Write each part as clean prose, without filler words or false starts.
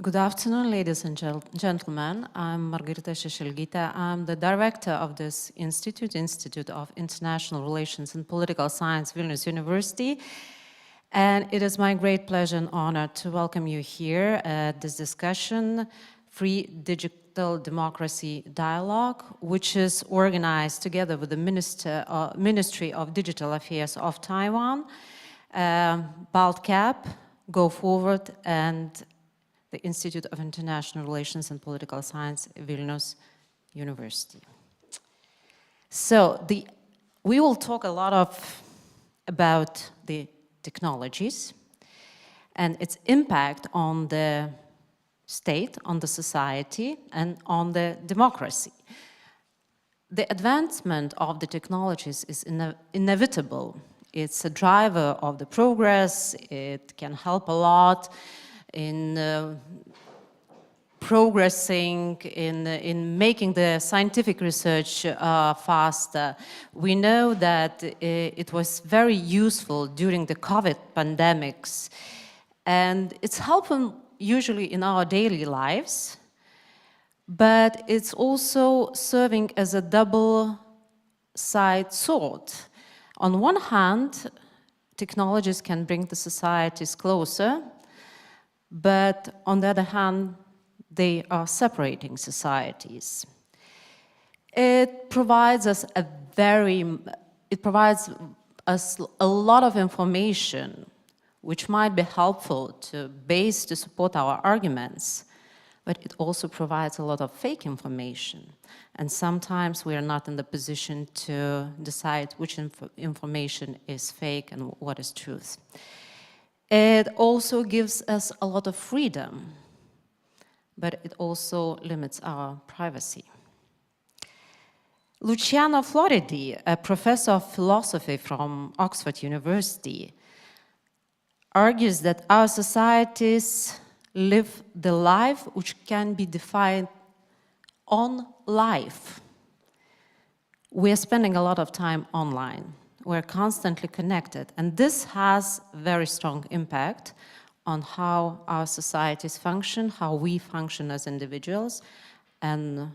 Good afternoon, ladies and gentlemen. I'm Margarita Šešelgytė. I'm the director of this Institute of International Relations and Political Science, Vilnius University. And it is my great pleasure and honor to welcome you here at this discussion, Free Digital Democracy Dialogue, which is organized together with the Ministry of Digital Affairs of Taiwan, BaltCap, GoForward, and the Institute of International Relations and Political Science, Vilnius University. So we will talk a lot about the technologies and its impact on the state, on the society, and on the democracy. The advancement of the technologies is inevitable. It's a driver of the progress. It can help a lot in progressing, in making the scientific research faster. We know that it was very useful during the COVID pandemics, and it's helpful usually in our daily lives, but it's also serving as a double-sided sword. On one hand, technologies can bring the societies closer, but on the other hand, they are separating societies. It provides us a lot of information which might be helpful to support our arguments, but it also provides a lot of fake information. And sometimes we are not in the position to decide which information is fake and what is truth. It also gives us a lot of freedom, but it also limits our privacy. Luciano Floridi, a professor of philosophy from Oxford University, argues that our societies live the life which can be defined on life. We are spending a lot of time online. We're constantly connected, and this has very strong impact on how our societies function, how we function as individuals, and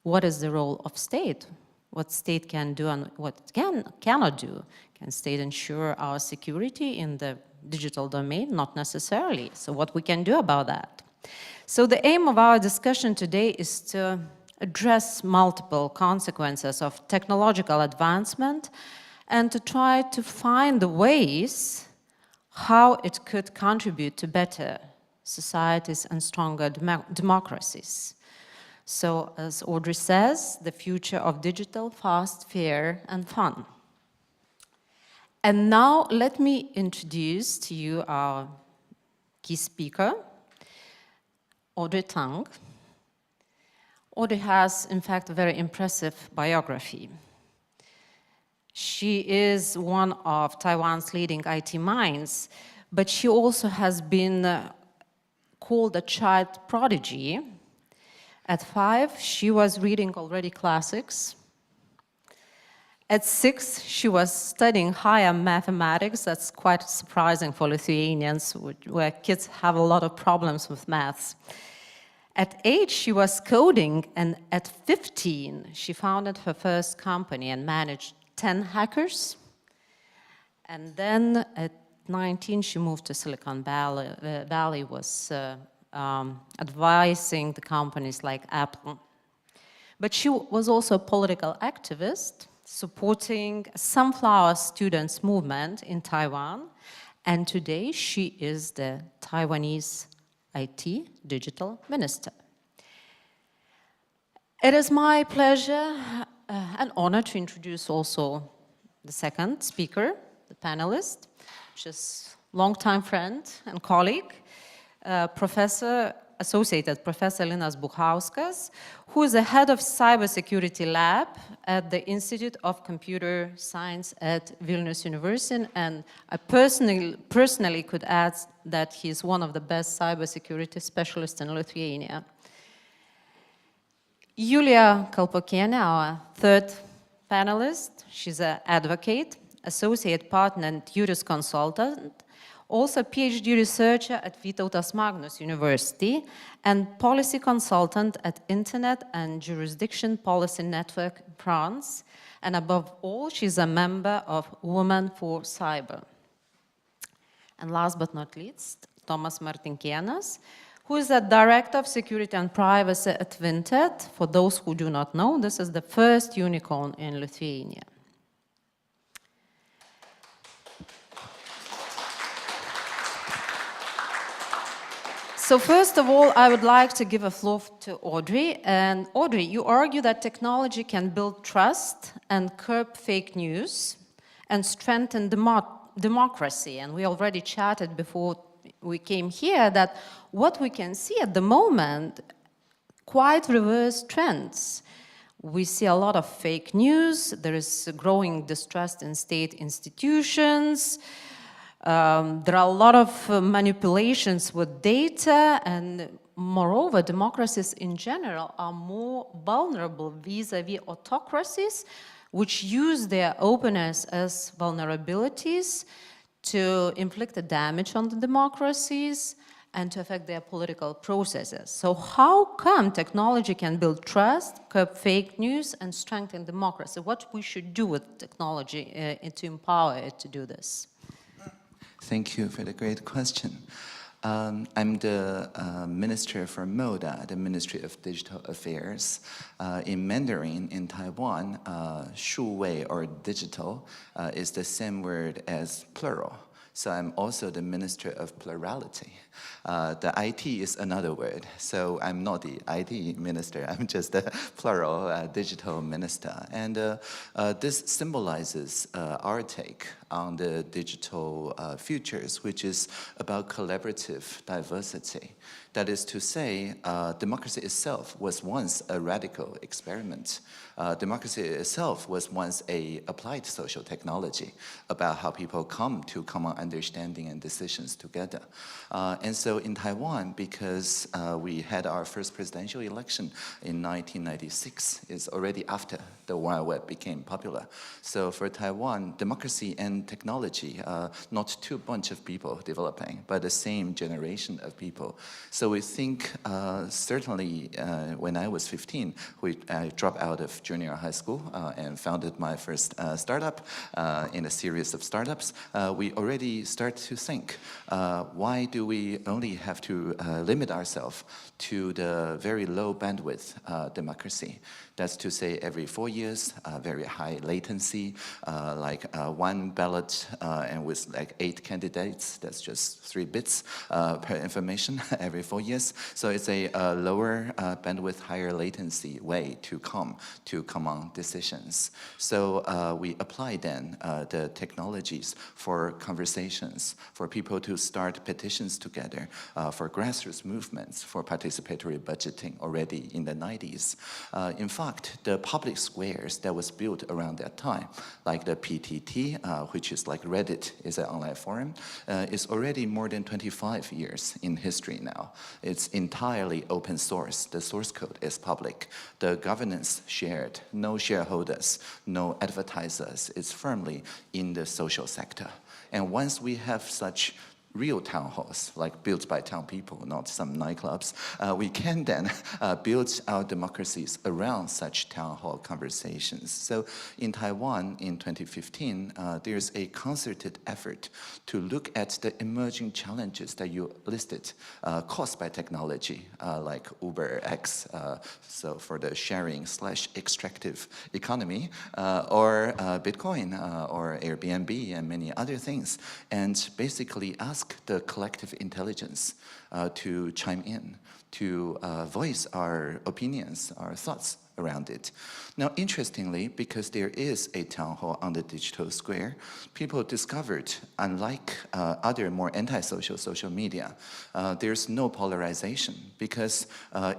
what is the role of state, what state can do and what it cannot do. Can state ensure our security in the digital domain? Not necessarily. So what we can do about that? So the aim of our discussion today is to address multiple consequences of technological advancement and to try to find the ways how it could contribute to better societies and stronger democracies. So, as Audrey says, the future of digital, fast, fair, and fun. And now let me introduce to you our key speaker, Audrey Tang. Audrey has, in fact, a very impressive biography. She is one of Taiwan's leading IT minds, but she also has been called a child prodigy. At 5, she was reading already classics. At 6, she was studying higher mathematics. That's quite surprising for Lithuanians, where kids have a lot of problems with maths. At 8, she was coding, and at 15, she founded her first company and managed 10 hackers. And then at 19, she moved to Silicon Valley, was advising the companies like Apple. But she was also a political activist, supporting Sunflower Students movement in Taiwan. And today, she is the Taiwanese IT digital minister. It is my pleasure and honor to introduce also the second speaker, the panelist, which is longtime friend and colleague, Associated Professor Linas Bukauskas, who is the head of cybersecurity lab at the Institute of Computer Science at Vilnius University, and I personally could add that he's one of the best cybersecurity specialists in Lithuania. Julija Kalpokienė, our third panelist, she's an advocate, associate partner and JurisConsultant, also PhD researcher at Vytautas Magnus University and policy consultant at Internet and Jurisdiction Policy Network in France. And above all, she's a member of Women for Cyber. And last but not least, Tomas Martinkėnas, who is the Director of Security and Privacy at Vinted. For those who do not know, this is the first unicorn in Lithuania. So first of all, I would like to give a floor to Audrey. And Audrey, you argue that technology can build trust and curb fake news and strengthen democracy. And we already chatted before we came here that what we can see at the moment, quite reverse trends. We see a lot of fake news. There is growing distrust in state institutions. There are a lot of manipulations with data, and moreover, democracies in general are more vulnerable vis-à-vis autocracies, which use their openness as vulnerabilities to inflict a damage on the democracies and to affect their political processes. So how come technology can build trust, curb fake news, and strengthen democracy? What we should do with technology to empower it to do this? Thank you for the great question. I'm the Minister for MODA, the Ministry of Digital Affairs. In Mandarin, in Taiwan, 数位 or digital is the same word as plural. So I'm also the Minister of Plurality. The IT is another word, so I'm not the IT minister, I'm just the plural digital minister. And this symbolizes our take on the digital futures, which is about collaborative diversity. That is to say, democracy itself was once a radical experiment. Democracy itself was once an applied social technology about how people come to common understanding and decisions together. And so in Taiwan, because we had our first presidential election in 1996, it's already after the Wild Web became popular. So for Taiwan, democracy and technology, not two bunch of people developing, but the same generation of people. So we think certainly when I was 15, I dropped out of junior high school and founded my first startup in a series of startups. We already start to think, why do we only have to limit ourselves to the very low bandwidth democracy? That's to say every 4 years, very high latency, like one ballot and with like 8 candidates, that's just 3 bits per information every 4 years. So it's a lower bandwidth, higher latency way to come to common decisions. So we apply then the technologies for conversations, for people to start petitions together, for grassroots movements, for participatory budgeting already in the 90s. In fact, the public squares that was built around that time, like the PTT, which is like Reddit, is an online forum, is already more than 25 years in history now. It's entirely open source. The source code is public. The governance shared, no shareholders, no advertisers. It's firmly in the social sector. And once we have such real town halls, like built by town people, not some nightclubs, we can then build our democracies around such town hall conversations. So in Taiwan in 2015, there's a concerted effort to look at the emerging challenges that you listed caused by technology, like Uber X, so for the sharing/extractive economy, or Bitcoin, or Airbnb, and many other things, and basically ask the collective intelligence to chime in, to voice our opinions, our thoughts around it. Now, interestingly, because there is a town hall on the digital square, people discovered, unlike other more antisocial social media, there's no polarization, because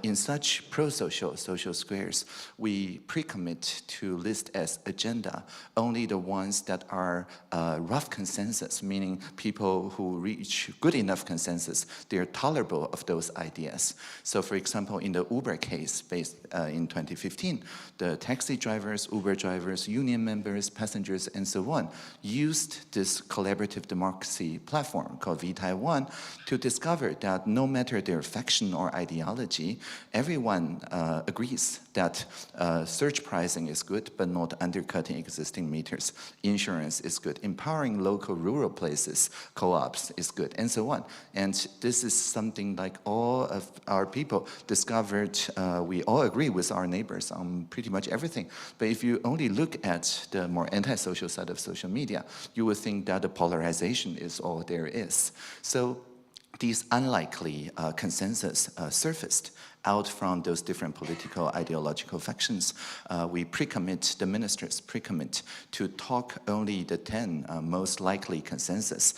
in such pro-social social squares, we pre-commit to list as agenda only the ones that are rough consensus, meaning people who reach good enough consensus, they're tolerable of those ideas. So for example, in the Uber case based in 2015, 2015, the taxi drivers, Uber drivers, union members, passengers, and so on used this collaborative democracy platform called Taiwan to discover that no matter their faction or ideology, everyone agrees that surge pricing is good, but not undercutting existing meters. Insurance is good. Empowering local rural places, co-ops is good, and so on. And this is something like all of our people discovered. We all agree with our neighbors on pretty much everything. But if you only look at the more antisocial side of social media, you would think that the polarization is all there is. So these unlikely consensus surfaced out from those different political ideological factions. We pre-commit, the ministers pre-commit to talk only the 10 most likely consensus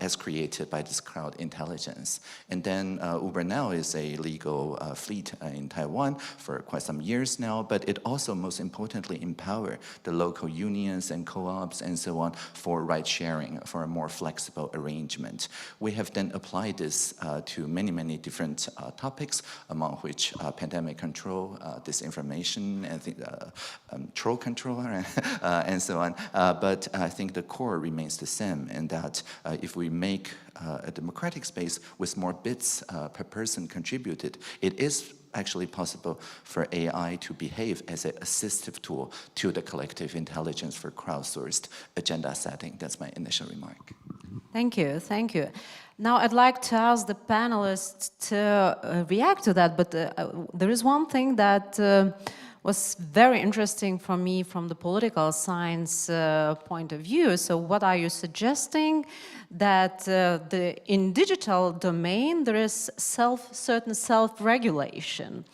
as created by this crowd intelligence. And then Uber now is a legal fleet in Taiwan for quite some years now, but it also most importantly empower the local unions and co-ops and so on for ride sharing, for a more flexible arrangement. We have then applied this to many, many different topics, among which pandemic control, disinformation, and troll control, and so on. But I think the core remains the same, and that if we make a democratic space with more bits per person contributed, it is actually possible for AI to behave as an assistive tool to the collective intelligence for crowdsourced agenda setting. That's my initial remark. Thank you, thank you. Now I'd like to ask the panelists to react to that, but there is one thing that was very interesting for me from the political science point of view. So what are you suggesting? That in digital domain there is certain self-regulation.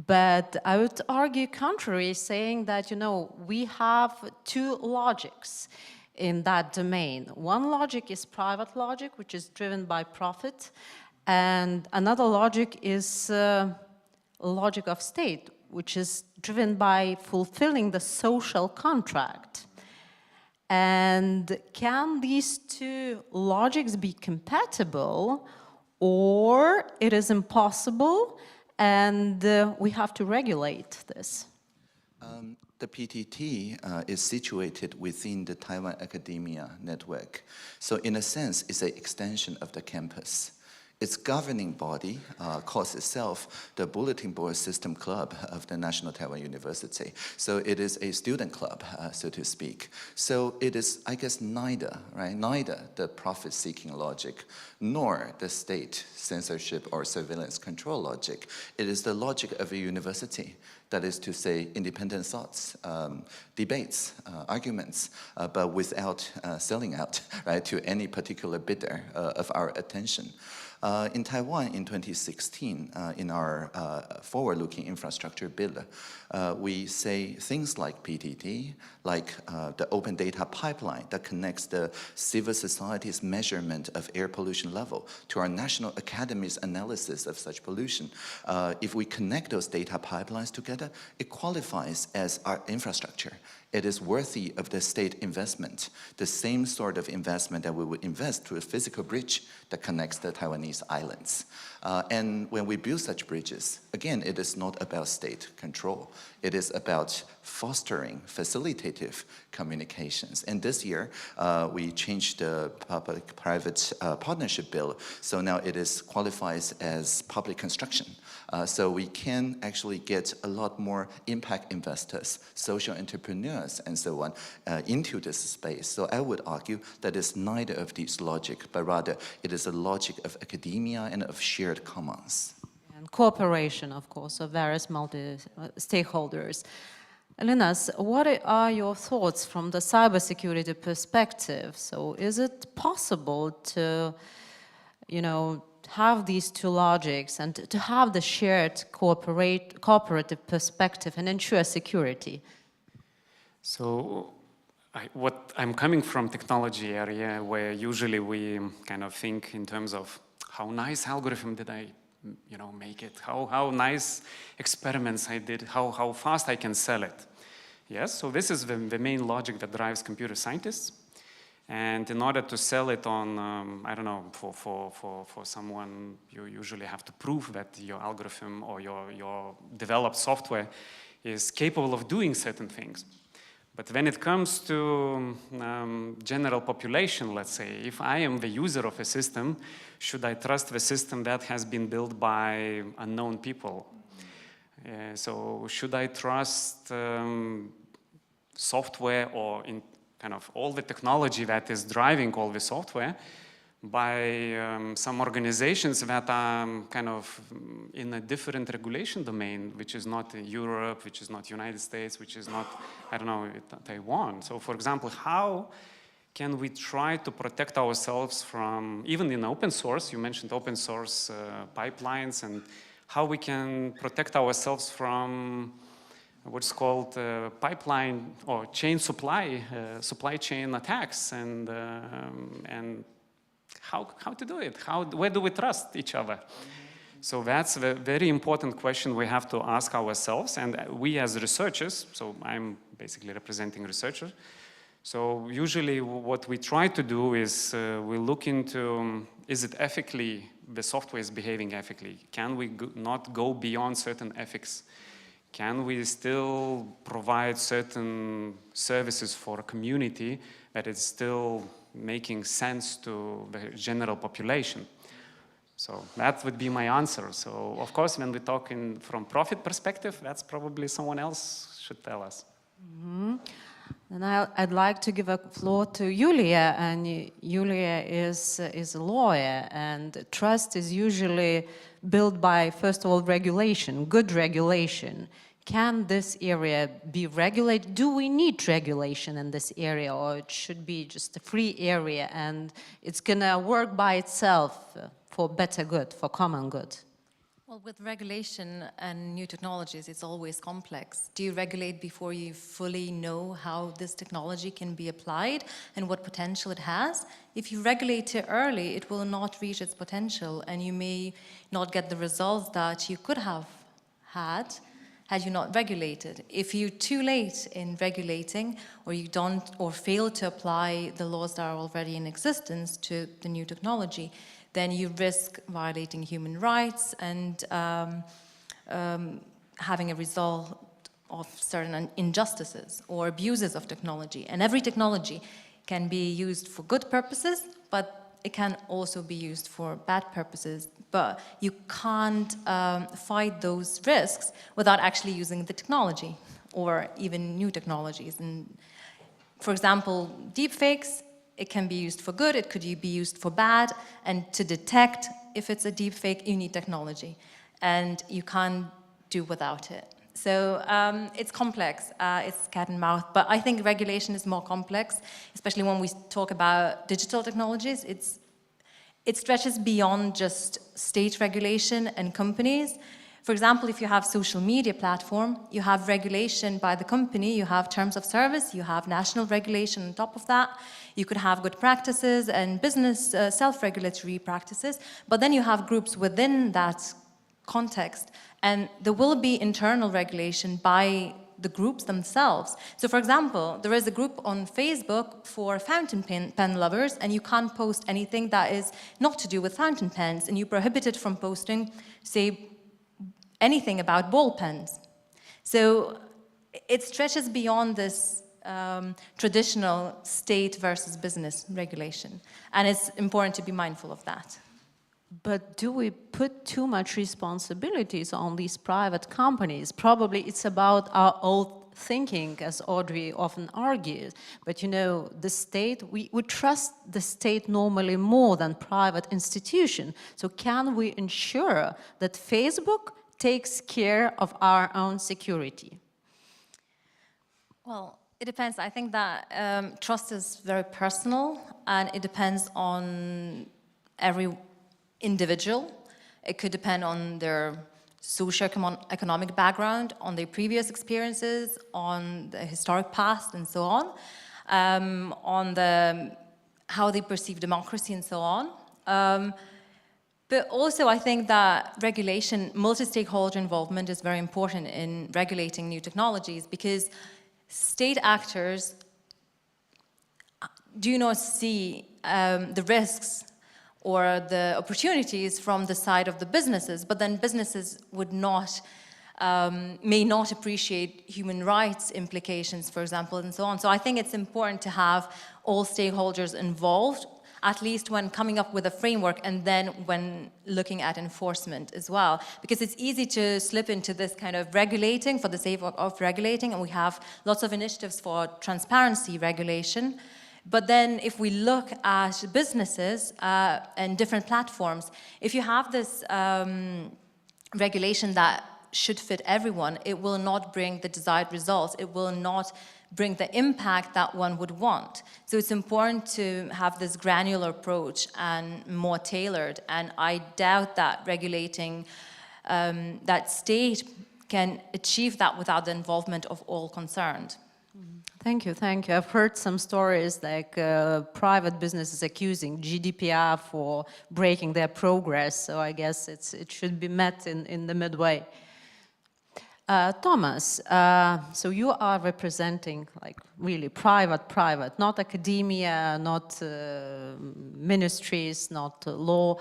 But I would argue contrary, saying that, you know, we have two logics in that domain. One logic is private logic, which is driven by profit, and another logic is logic of state, which is driven by fulfilling the social contract. And can these two logics be compatible, or it is impossible and we have to regulate this? The PTT is situated within the Taiwan Academia Network. So in a sense, it's an extension of the campus. Its governing body calls itself the Bulletin Board System Club of the National Taiwan University. So it is a student club, so to speak. So it is, I guess, neither the profit-seeking logic, nor the state censorship or surveillance control logic. It is the logic of a university. That is to say, independent thoughts, debates, arguments, but without selling out, right, to any particular bidder of our attention. In Taiwan in 2016, in our forward-looking infrastructure bill, we say things like PTT, like the open data pipeline that connects the civil society's measurement of air pollution level to our National Academy's analysis of such pollution. If we connect those data pipelines together, it qualifies as our infrastructure. It is worthy of the state investment, the same sort of investment that we would invest to a physical bridge that connects the Taiwanese islands. And when we build such bridges, again, it is not about state control. It is about fostering facilitative communications. And this year, we changed the public-private partnership bill, so now it qualifies as public construction. So we can actually get a lot more impact investors, social entrepreneurs, and so on into this space. So I would argue that it's neither of these logic, but rather it is a logic of academia and of shared commons. And cooperation, of course, of various multi-stakeholders. Linas, what are your thoughts from the cybersecurity perspective? So is it possible to, have these two logics and to have the shared cooperative perspective and ensure security? So I'm coming from technology area where usually we kind of think in terms of how nice algorithm did I make it, how nice experiments I did, how fast I can sell it. Yes, so this is the main logic that drives computer scientists. And in order to sell it on, I don't know, for someone, you usually have to prove that your algorithm or your developed software is capable of doing certain things. But when it comes to general population, let's say, if I am the user of a system, should I trust the system that has been built by unknown people? So should I trust software or in kind of all the technology that is driving all the software by some organizations that are kind of in a different regulation domain, which is not Europe, which is not United States, which is not, I don't know, Taiwan. So for example, how can we try to protect ourselves from, even in open source, you mentioned open source pipelines, and how we can protect ourselves from what's called pipeline or chain supply chain attacks, and how to do it? Where do we trust each other? So that's a very important question we have to ask ourselves, and we as researchers, so I'm basically representing researchers, so usually what we try to do is we look into, is it ethically, the software is behaving ethically? Can we not go beyond certain ethics? Can we still provide certain services for a community that is still making sense to the general population? So that would be my answer. So of course, when we talk from profit perspective, that's probably someone else should tell us. Mm-hmm. And I'd like to give a floor to Julija, and Julija is a lawyer, and trust is usually built by, first of all, regulation, good regulation. Can this area be regulated? Do we need regulation in this area, or it should be just a free area and it's gonna work by itself for better good, for common good? Well, with regulation and new technologies, it's always complex. Do you regulate before you fully know how this technology can be applied and what potential it has? If you regulate it early, it will not reach its potential, and you may not get the results that you could have had you not regulated. If you're too late in regulating, or you don't or fail to apply the laws that are already in existence to the new technology, then you risk violating human rights and having a result of certain injustices or abuses of technology. And every technology can be used for good purposes, but it can also be used for bad purposes. But you can't fight those risks without actually using the technology or even new technologies. And for example, deepfakes, it can be used for good, it could be used for bad, and to detect if it's a deepfake, you need technology, and you can't do without it. So it's complex, it's cat and mouse, but I think regulation is more complex, especially when we talk about digital technologies. It stretches beyond just state regulation and companies. For example, if you have social media platform, you have regulation by the company, you have terms of service, you have national regulation on top of that. You could have good practices and business self-regulatory practices, but then you have groups within that context, and there will be internal regulation by the groups themselves. So for example, there is a group on Facebook for fountain pen lovers, and you can't post anything that is not to do with fountain pens, and you prohibit it from posting, say, anything about ball pens. So it stretches beyond this traditional state versus business regulation, and it's important to be mindful of that. But do we put too much responsibilities on these private companies? Probably it's about our old thinking, as Audrey often argues. But you know, the state, we trust the state normally more than private institutions. So can we ensure that Facebook takes care of our own security? Well, it depends. I think that trust is very personal, and it depends on every individual. It could depend on their socioeconomic background, on their previous experiences, on the historic past, and so on how they perceive democracy, and so on. But also, I think that regulation, multi-stakeholder involvement is very important in regulating new technologies, because state actors do not see the risks or the opportunities from the side of the businesses, but then businesses would not, may not appreciate human rights implications, for example, and so on. So I think it's important to have all stakeholders involved, at least when coming up with a framework and then when looking at enforcement as well. Because it's easy to slip into this kind of regulating for the sake of regulating, and we have lots of initiatives for transparency regulation. But then if we look at businesses and different platforms, if you have this regulation that should fit everyone, it will not bring the desired results. It will not bring the impact that one would want. So it's important to have this granular approach and more tailored. And I doubt that regulating that state can achieve that without the involvement of all concerned. Thank you, thank you. I've heard some stories like private businesses accusing GDPR for breaking their progress, so I guess it should be met in the midway. Thomas, so you are representing like really private, not academia, not ministries, not law.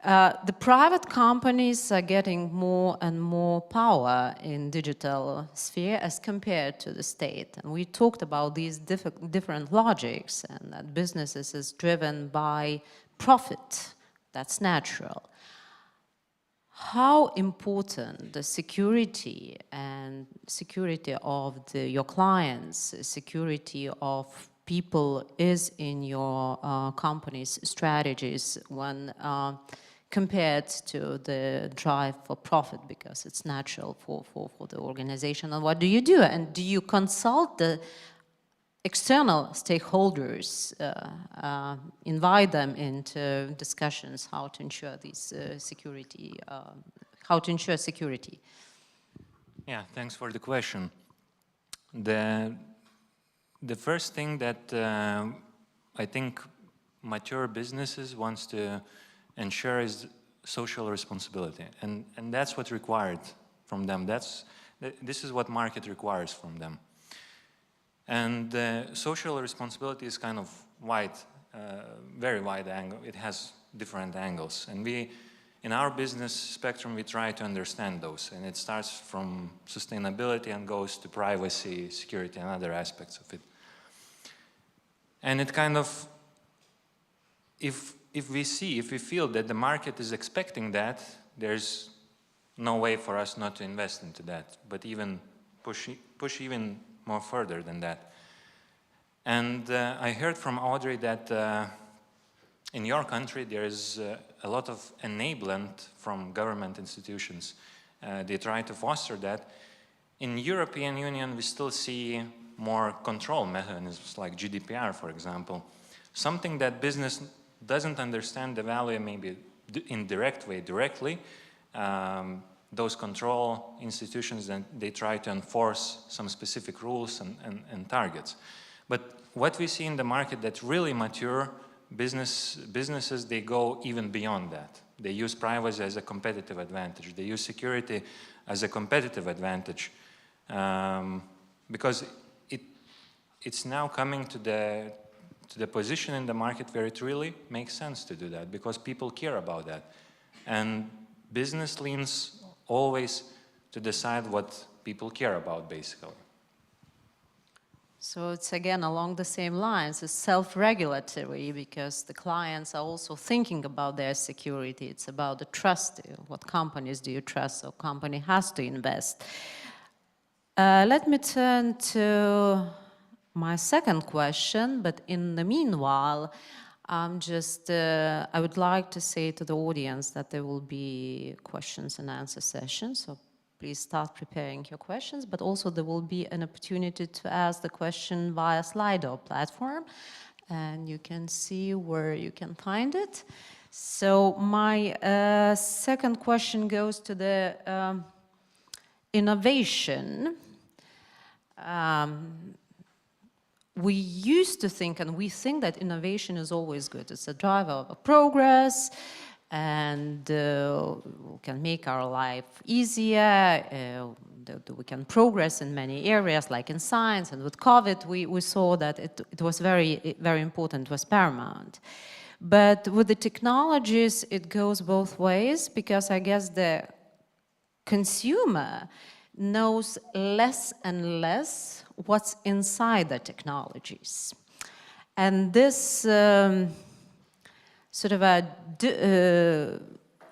The private companies are getting more and more power in digital sphere as compared to the state. And we talked about these different logics, and that businesses is driven by profit. That's natural. How important the security and security of your clients, security of people is in your company's strategies when compared to the drive for profit, because it's natural for the organization. And what do you do? And do you consult the external stakeholders, invite them into discussions how to ensure these security, how to ensure security? Yeah, thanks for the question. The first thing that I think mature businesses wants to ensure is social responsibility, and that's what's required from them. This is what market requires from them. And social responsibility is kind of wide, very wide angle. It has different angles, and in our business spectrum, we try to understand those, and it starts from sustainability and goes to privacy, security, and other aspects of it. And it kind of, if we feel that the market is expecting that, there's no way for us not to invest into that, but even push even more further than that. And I heard from Audrey that in your country there is a lot of enablement from government institutions. They try to foster that. In European Union, we still see more control mechanisms like GDPR, for example. Something that business doesn't understand the value maybe in direct way, directly. Those control institutions, then they try to enforce some specific rules and targets. But what we see in the market that really mature businesses, they go even beyond that. They use privacy as a competitive advantage. They use security as a competitive advantage, because it's now coming to the position in the market where it really makes sense to do that, because people care about that. And business leans always to decide what people care about, basically. So it's again along the same lines, it's self-regulatory, because the clients are also thinking about their security. It's about the trust. What companies do you trust? So company has to invest. Let me turn to my second question, but in the meanwhile, I would like to say to the audience that there will be questions and answer sessions, so please start preparing your questions, but also there will be an opportunity to ask the question via Slido platform, and you can see where you can find it. So my second question goes to the innovation. We used to think, and we think, that innovation is always good. It's a driver of progress, and can make our life easier, that we can progress in many areas, like in science, and with COVID, we saw that it was very, very important, it was paramount. But with the technologies, it goes both ways, because I guess the consumer knows less and less what's inside the technologies. And this sort of a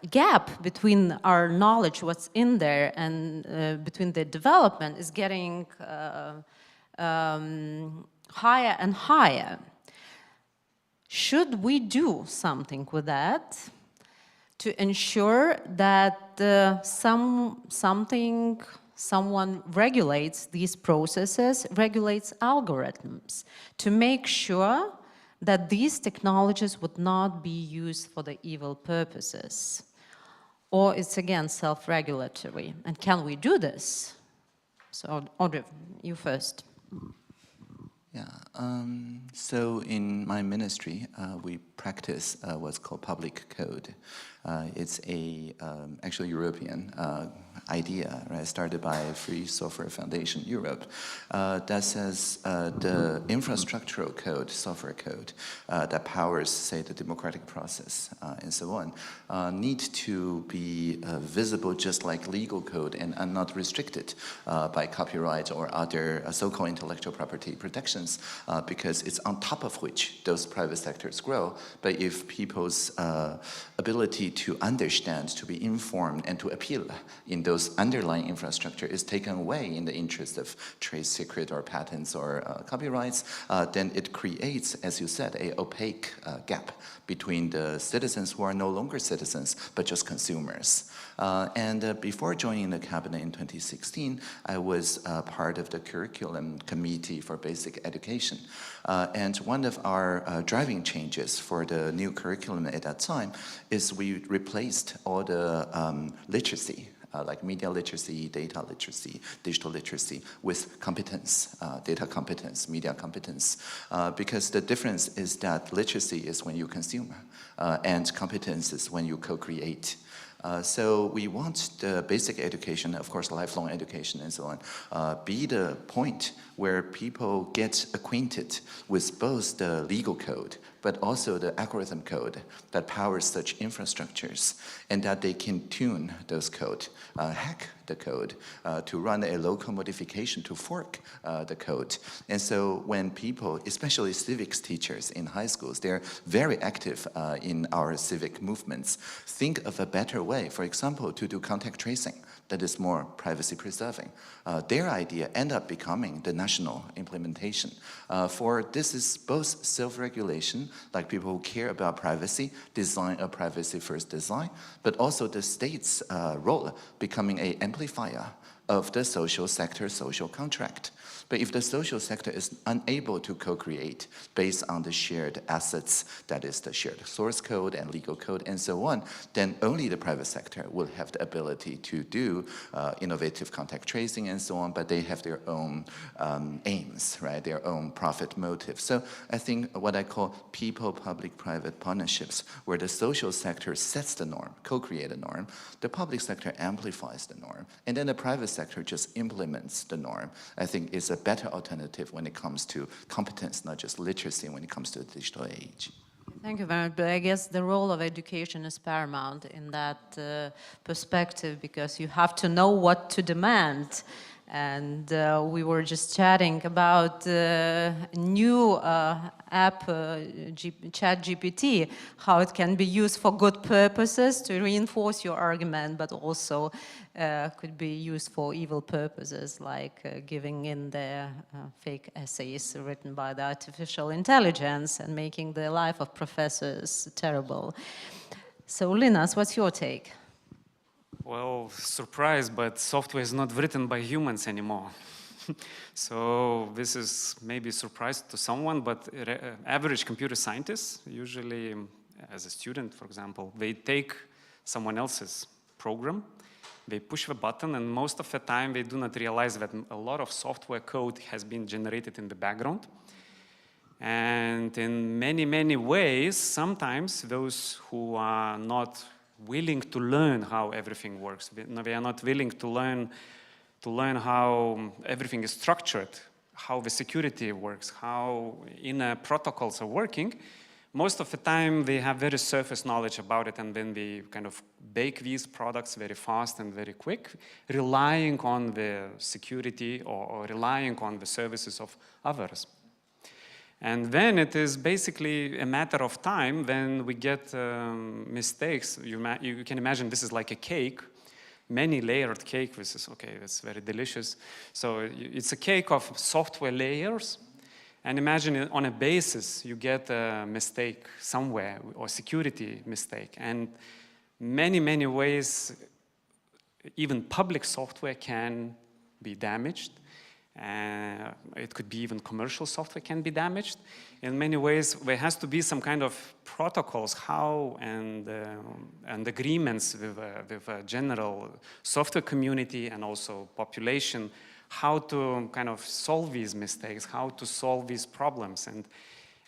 gap between our knowledge, what's in there, and between the development is getting higher and higher. Should we do something with that to ensure that someone regulates these processes, regulates algorithms, to make sure that these technologies would not be used for the evil purposes? Or it's again self-regulatory? And can we do this? So Audrey, you first. Yeah, so in my ministry, we practice what's called public code. It's a actually European idea, right? Started by Free Software Foundation Europe, that says the infrastructural code, software code, that powers, say, the democratic process and so on, need to be visible just like legal code and not restricted by copyright or other so-called intellectual property protections, because it's on top of which those private sectors grow. But if people's ability to understand, to be informed, and to appeal in those underlying infrastructure is taken away in the interest of trade secret or patents or copyrights, then it creates, as you said, an opaque gap between the citizens who are no longer citizens, but just consumers. Before joining the cabinet in 2016, I was part of the curriculum committee for basic education. And one of our driving changes for the new curriculum at that time is we replaced all the literacy, like media literacy, data literacy, digital literacy, with competence, data competence, media competence. Because the difference is that literacy is when you consume, and competence is when you co-create. So we want the basic education, of course, lifelong education and so on, be the point where people get acquainted with both the legal code, but also the algorithm code that powers such infrastructures, and that they can tune those code, hack the code, to run a local modification, to fork the code. And so when people, especially civics teachers in high schools, they're very active in our civic movements, think of a better way, for example, to do contact tracing that is more privacy preserving. Their idea end up becoming the national implementation. For this is both self-regulation, like people who care about privacy, design a privacy first design, but also the state's role becoming an amplifier of the social sector, social contract. But if the social sector is unable to co-create based on the shared assets, that is the shared source code and legal code and so on, then only the private sector will have the ability to do innovative contact tracing and so on, but they have their own aims, right? Their own profit motive. So I think what I call people-public-private partnerships, where the social sector sets the norm, co-create the norm, the public sector amplifies the norm, and then the private sector just implements the norm, I think is a better alternative when it comes to competence, not just literacy, when it comes to the digital age. Thank you very much. But I guess the role of education is paramount in that perspective, because you have to know what to demand. And we were just chatting about new app, ChatGPT, how it can be used for good purposes to reinforce your argument, but also could be used for evil purposes, like giving in the fake essays written by the artificial intelligence and making the life of professors terrible. So, Linas, what's your take? Well, surprise, but software is not written by humans anymore. So this is maybe a surprise to someone, but average computer scientists, usually as a student, for example, they take someone else's program, they push the button, and most of the time they do not realize that a lot of software code has been generated in the background. And in many, many ways, sometimes those who are not willing to learn how everything works, they are not willing to learn to learn how everything is structured, how the security works, how inner protocols are working, most of the time they have very surface knowledge about it, and then they kind of bake these products very fast and very quick, relying on the security or relying on the services of others. And then it is basically a matter of time when we get mistakes. You can imagine this is like a cake, many layered cake. This is, okay, it's very delicious. So it's a cake of software layers. And imagine on a basis, you get a mistake somewhere, or security mistake. And many ways, even public software can be damaged. It could be even commercial software can be damaged. In many ways, there has to be some kind of protocols, how and agreements with a general software community and also population, how to kind of solve these mistakes, how to solve these problems.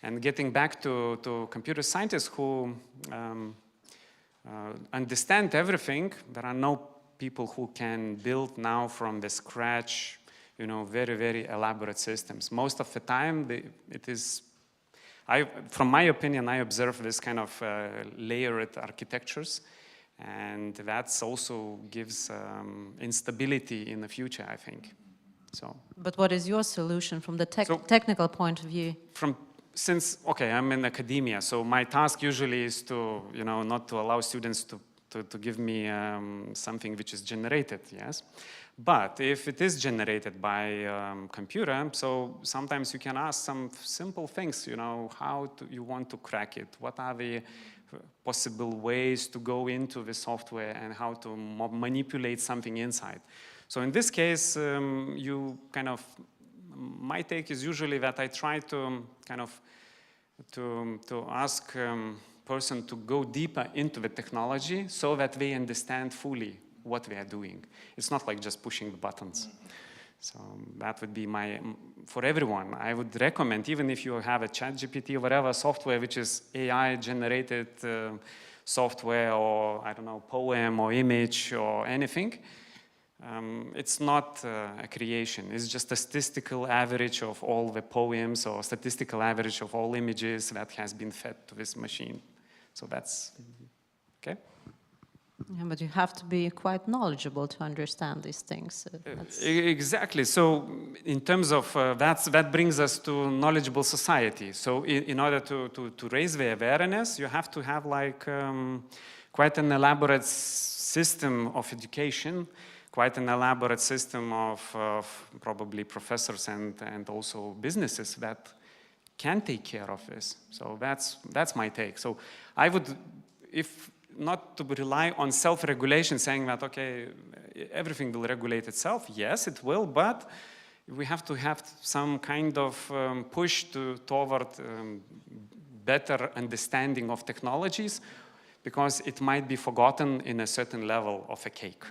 And getting back to computer scientists who understand everything, there are no people who can build now from the scratch, you know, very elaborate systems. Most of the time, it is, from my opinion, I observe this kind of layered architectures, and that also gives instability in the future, I think. So. But what is your solution from the technical point of view? Since I'm in academia, so my task usually is to, you know, not to allow students to give me something which is generated, yes. But if it is generated by computer, so sometimes you can ask some simple things, you know, how you want to crack it, what are the possible ways to go into the software and how to manipulate something inside. So in this case, my take is usually that I try to kind of to ask person to go deeper into the technology so that they understand fully what we are doing. It's not like just pushing the buttons. So that would be for everyone. I would recommend, even if you have a ChatGPT or whatever software which is AI generated software, or I don't know, poem or image or anything, it's not a creation. It's just a statistical average of all the poems or statistical average of all images that has been fed to this machine. So that's, okay? Yeah, but you have to be quite knowledgeable to understand these things. Exactly. So in terms of, that brings us to knowledgeable society. So in order to raise the awareness, you have to have like quite an elaborate system of education, quite an elaborate system of probably professors and also businesses that can take care of this. So that's my take. So I would, if not to rely on self-regulation, saying that, okay, everything will regulate itself. Yes, it will, but we have to have some kind of push toward better understanding of technologies, because it might be forgotten in a certain level of a cake.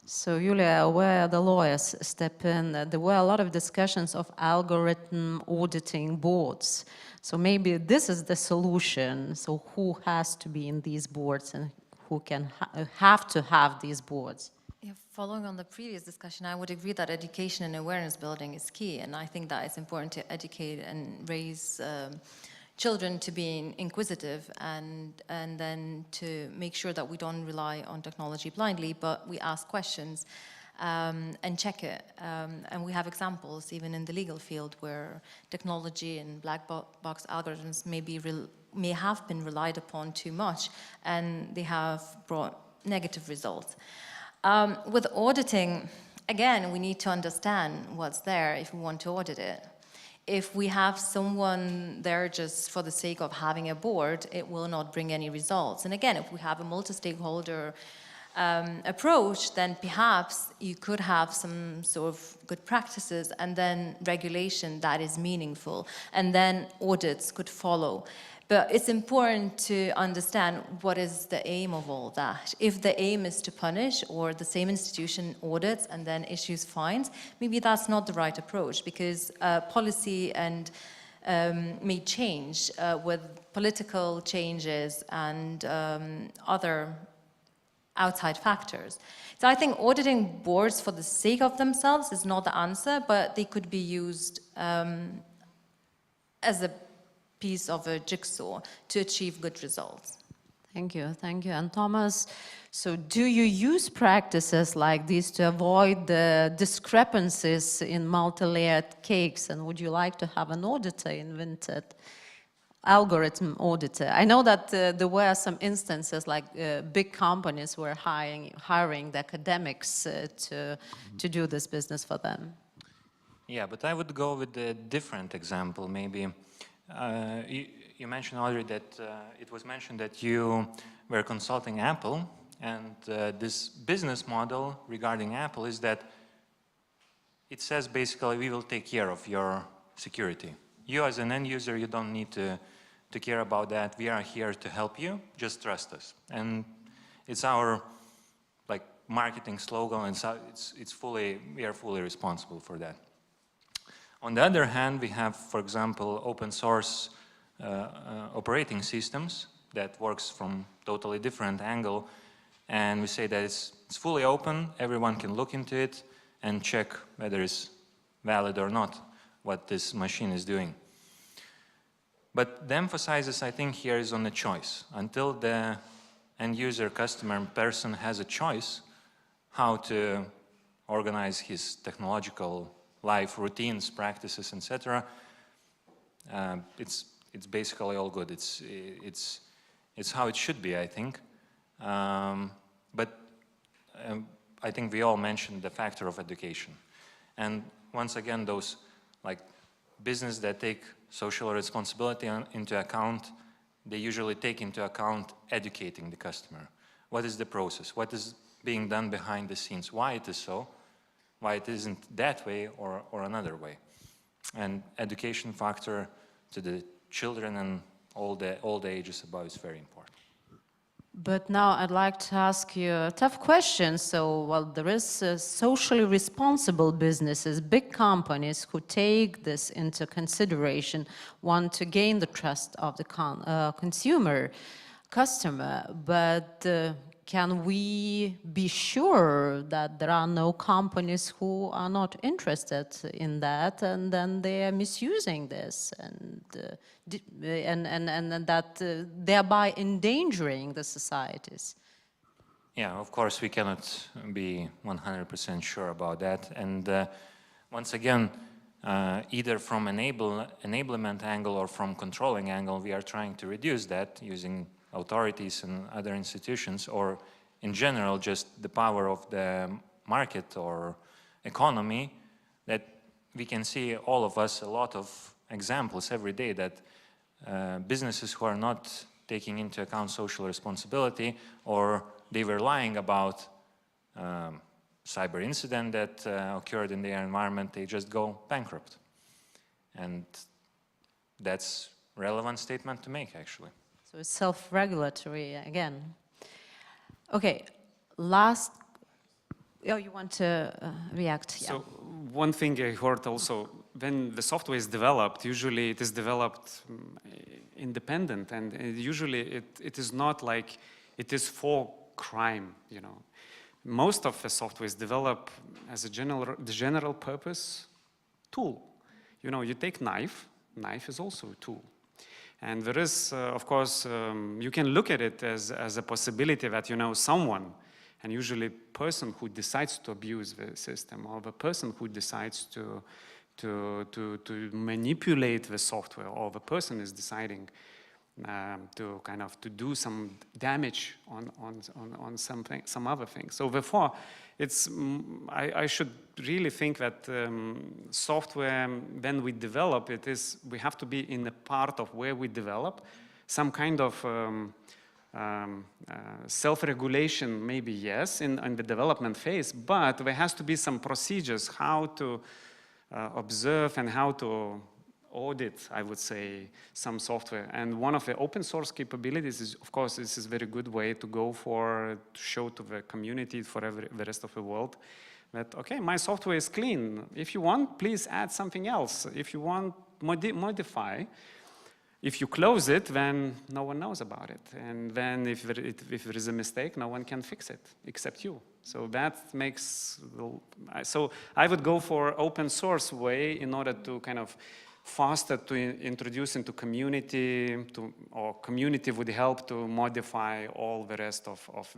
So, Julia, where the lawyers step in, there were a lot of discussions of algorithm auditing boards. So maybe this is the solution. So who has to be in these boards and who can have to have these boards? Yeah, following on the previous discussion, I would agree that education and awareness building is key. And I think that it's important to educate and raise children to be inquisitive and then to make sure that we don't rely on technology blindly, but we ask questions and check it. And we have examples even in the legal field where technology and black box algorithms may have been relied upon too much, and they have brought negative results. With auditing, again, we need to understand what's there if we want to audit it. If we have someone there just for the sake of having a board, it will not bring any results. And again, if we have a multi-stakeholder approach, then perhaps you could have some sort of good practices and then regulation that is meaningful, and then audits could follow. But it's important to understand what is the aim of all that. If the aim is to punish, or the same institution audits and then issues fines, maybe that's not the right approach, because policy and may change with political changes and other outside factors. So I think auditing boards for the sake of themselves is not the answer, but they could be used as a piece of a jigsaw to achieve good results. Thank you, thank you. And Thomas, so do you use practices like these to avoid the discrepancies in multi-layered cakes? And would you like to have an auditor in Vinted? Algorithm auditor. I know that there were some instances like big companies were hiring the academics to do this business for them. Yeah, but I would go with a different example, maybe. You mentioned, Audrey, that it was mentioned that you were consulting Apple, and this business model regarding Apple is that it says basically we will take care of your security. You as an end user, you don't need to care about that. We are here to help you, just trust us. And it's our like marketing slogan, and so we are fully responsible for that. On the other hand, we have, for example, open source operating systems that works from totally different angle, and we say that it's fully open, everyone can look into it and check whether it's valid or not what this machine is doing. But the emphasis, I think, here is on the choice. Until the end user, customer, person has a choice how to organize his technological life, routines, practices, etc., it's basically all good. It's how it should be, I think. But I think we all mentioned the factor of education. And once again, those like business that take social responsibility into account, they usually take into account educating the customer. What is the process? What is being done behind the scenes? Why it is so? Why it isn't that way or another way? And education factor to the children and all the ages above is very important. But now I'd like to ask you a tough question. So, well, there is socially responsible businesses, big companies who take this into consideration, want to gain the trust of the customer. But can we be sure that there are no companies who are not interested in that, and then they are misusing this and that thereby endangering the societies? Yeah, of course, we cannot be 100% sure about that. And once again, either from enablement angle or from controlling angle, we are trying to reduce that using authorities and other institutions, or in general just the power of the market or economy, that we can see all of us a lot of examples every day that businesses who are not taking into account social responsibility, or they were lying about cyber incident that occurred in their environment, they just go bankrupt. And that's a relevant statement to make, actually. So it's self-regulatory again. Okay, last. Oh, you want to react? So one thing I heard also, when the software is developed, usually it is developed independent, and usually it is not like it is for crime, you know. Most of the software is developed as a general purpose tool. You know, you take knife is also a tool. And there is, of course, you can look at it as a possibility that, you know, someone, and usually a person who decides to abuse the system, or the person who decides to manipulate the software, or the person is deciding to kind of to do some damage on something, some other thing. So therefore, it's I should really think that software, when we develop it, we have to be in a part of where we develop some kind of self-regulation, maybe yes, in the development phase, but there has to be some procedures how to observe and how to audit, I would say, some software. And one of the open source capabilities is, of course, this is a very good way to go to show to the community, for the rest of the world, that, okay, my software is clean. If you want, please add something else. If you want, modify. if you close it, then no one knows about it. And then if there is a mistake, no one can fix it except you. So that makes, so I would go for open source way in order to kind of faster to introduce into community, or community would help to modify all the rest of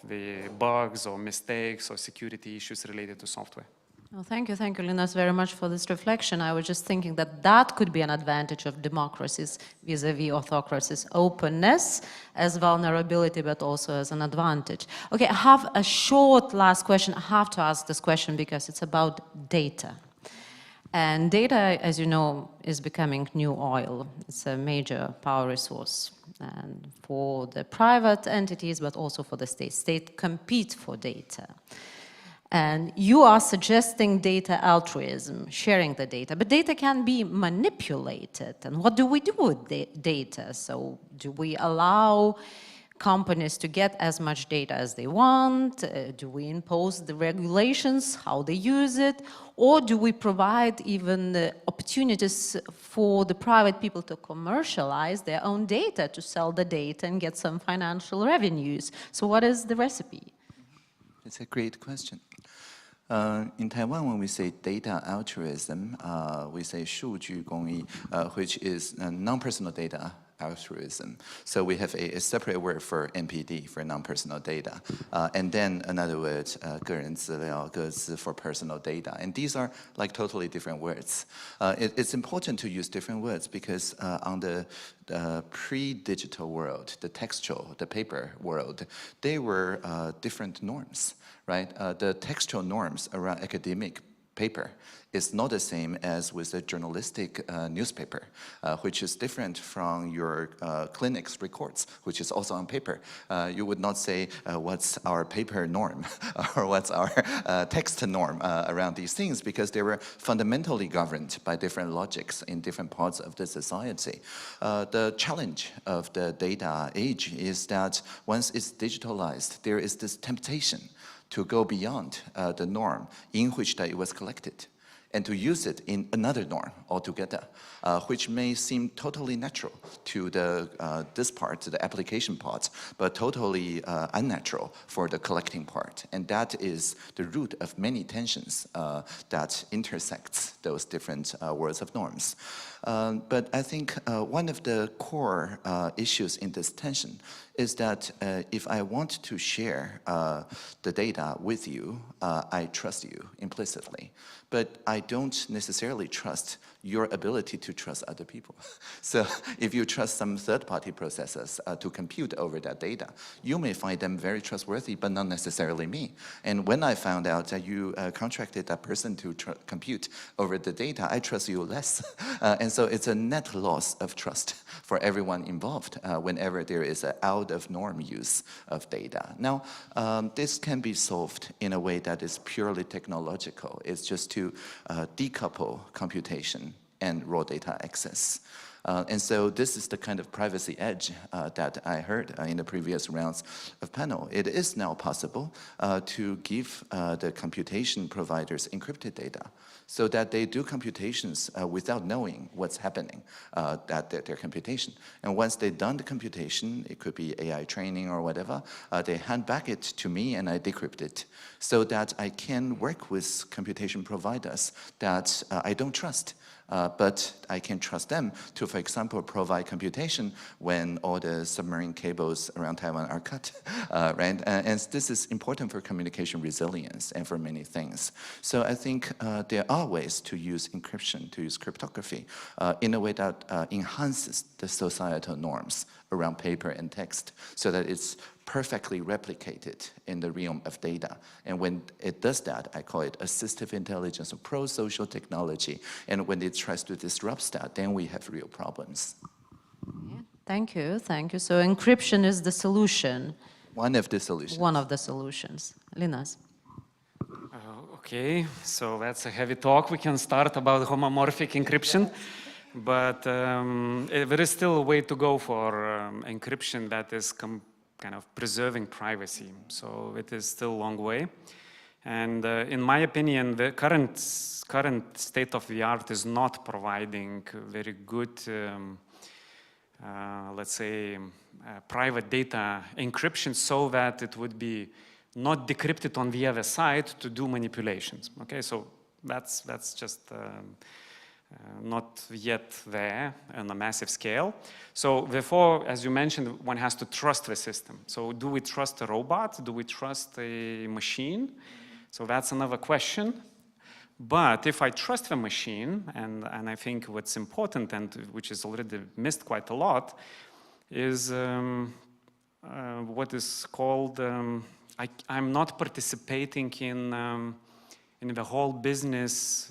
the bugs or mistakes or security issues related to software. Well, thank you, Linas, very much for this reflection. I was just thinking that that could be an advantage of democracies vis-a-vis autocracies, openness as vulnerability, but also as an advantage. Okay, I have a short last question. I have to ask this question because it's about data. And data, as you know, is becoming new oil. It's a major power resource, and for the private entities, but also for the state. State compete for data. And you are suggesting data altruism, sharing the data, but data can be manipulated. And what do we do with data? So do we allow companies to get as much data as they want? Do we impose the regulations, how they use it? Or do we provide even the opportunities for the private people to commercialize their own data, to sell the data and get some financial revenues? So what is the recipe? It's a great question. In Taiwan, when we say data altruism, we say 数据公益, which is non-personal data altruism. So we have a separate word for NPD, for non-personal data. And then another word, 个人资料, 个资 for personal data. And these are like totally different words. It's important to use different words because on the pre-digital world, the textual, the paper world, they were different norms, right? The textual norms around academic paper is not the same as with a journalistic newspaper, which is different from your clinic's records, which is also on paper. You would not say what's our paper norm or what's our text norm around these things, because they were fundamentally governed by different logics in different parts of the society. The challenge of the data age is that once it's digitalized, there is this temptation to go beyond the norm in which that it was collected, and to use it in another norm altogether, which may seem totally natural to this part, to the application part, but totally unnatural for the collecting part. And that is the root of many tensions that intersects those different worlds of norms. But I think one of the core issues in this tension is that if I want to share the data with you, I trust you implicitly. But I don't necessarily trust your ability to trust other people. So if you trust some third-party processors to compute over that data, you may find them very trustworthy, but not necessarily me. And when I found out that you contracted that person to compute over the data, I trust you less. And so it's a net loss of trust for everyone involved whenever there is an out-of-norm use of data. Now, this can be solved in a way that is purely technological. It's just to decouple computation and raw data access. And so this is the kind of privacy edge that I heard in the previous rounds of panel. It is now possible to give the computation providers encrypted data so that they do computations without knowing what's happening at their computation. And once they've done the computation, it could be AI training or whatever, they hand back it to me and I decrypt it so that I can work with computation providers that I don't trust. But I can trust them to, for example, provide computation when all the submarine cables around Taiwan are cut, right? And this is important for communication resilience and for many things. So I think there are ways to use encryption, to use cryptography in a way that enhances the societal norms around paper and text so that it's perfectly replicated in the realm of data. And when it does that, I call it assistive intelligence or pro-social technology. And when it tries to disrupt that, then we have real problems. Yeah. Thank you, thank you. So encryption is the solution. One of the solutions. One of the solutions. Linas. Okay, so that's a heavy talk. We can start about homomorphic encryption. But there is still a way to go for encryption that is kind of preserving privacy. So it is still a long way. And in my opinion, the current state of the art is not providing very good let's say, private data encryption so that it would be not decrypted on the other side to do manipulations. Okay, so that's just not yet there on a massive scale. So therefore, as you mentioned, one has to trust the system. So do we trust a robot? Do we trust a machine? So that's another question. But if I trust the machine, and I think what's important, and which is already missed quite a lot, is what is called, I'm not participating in the whole business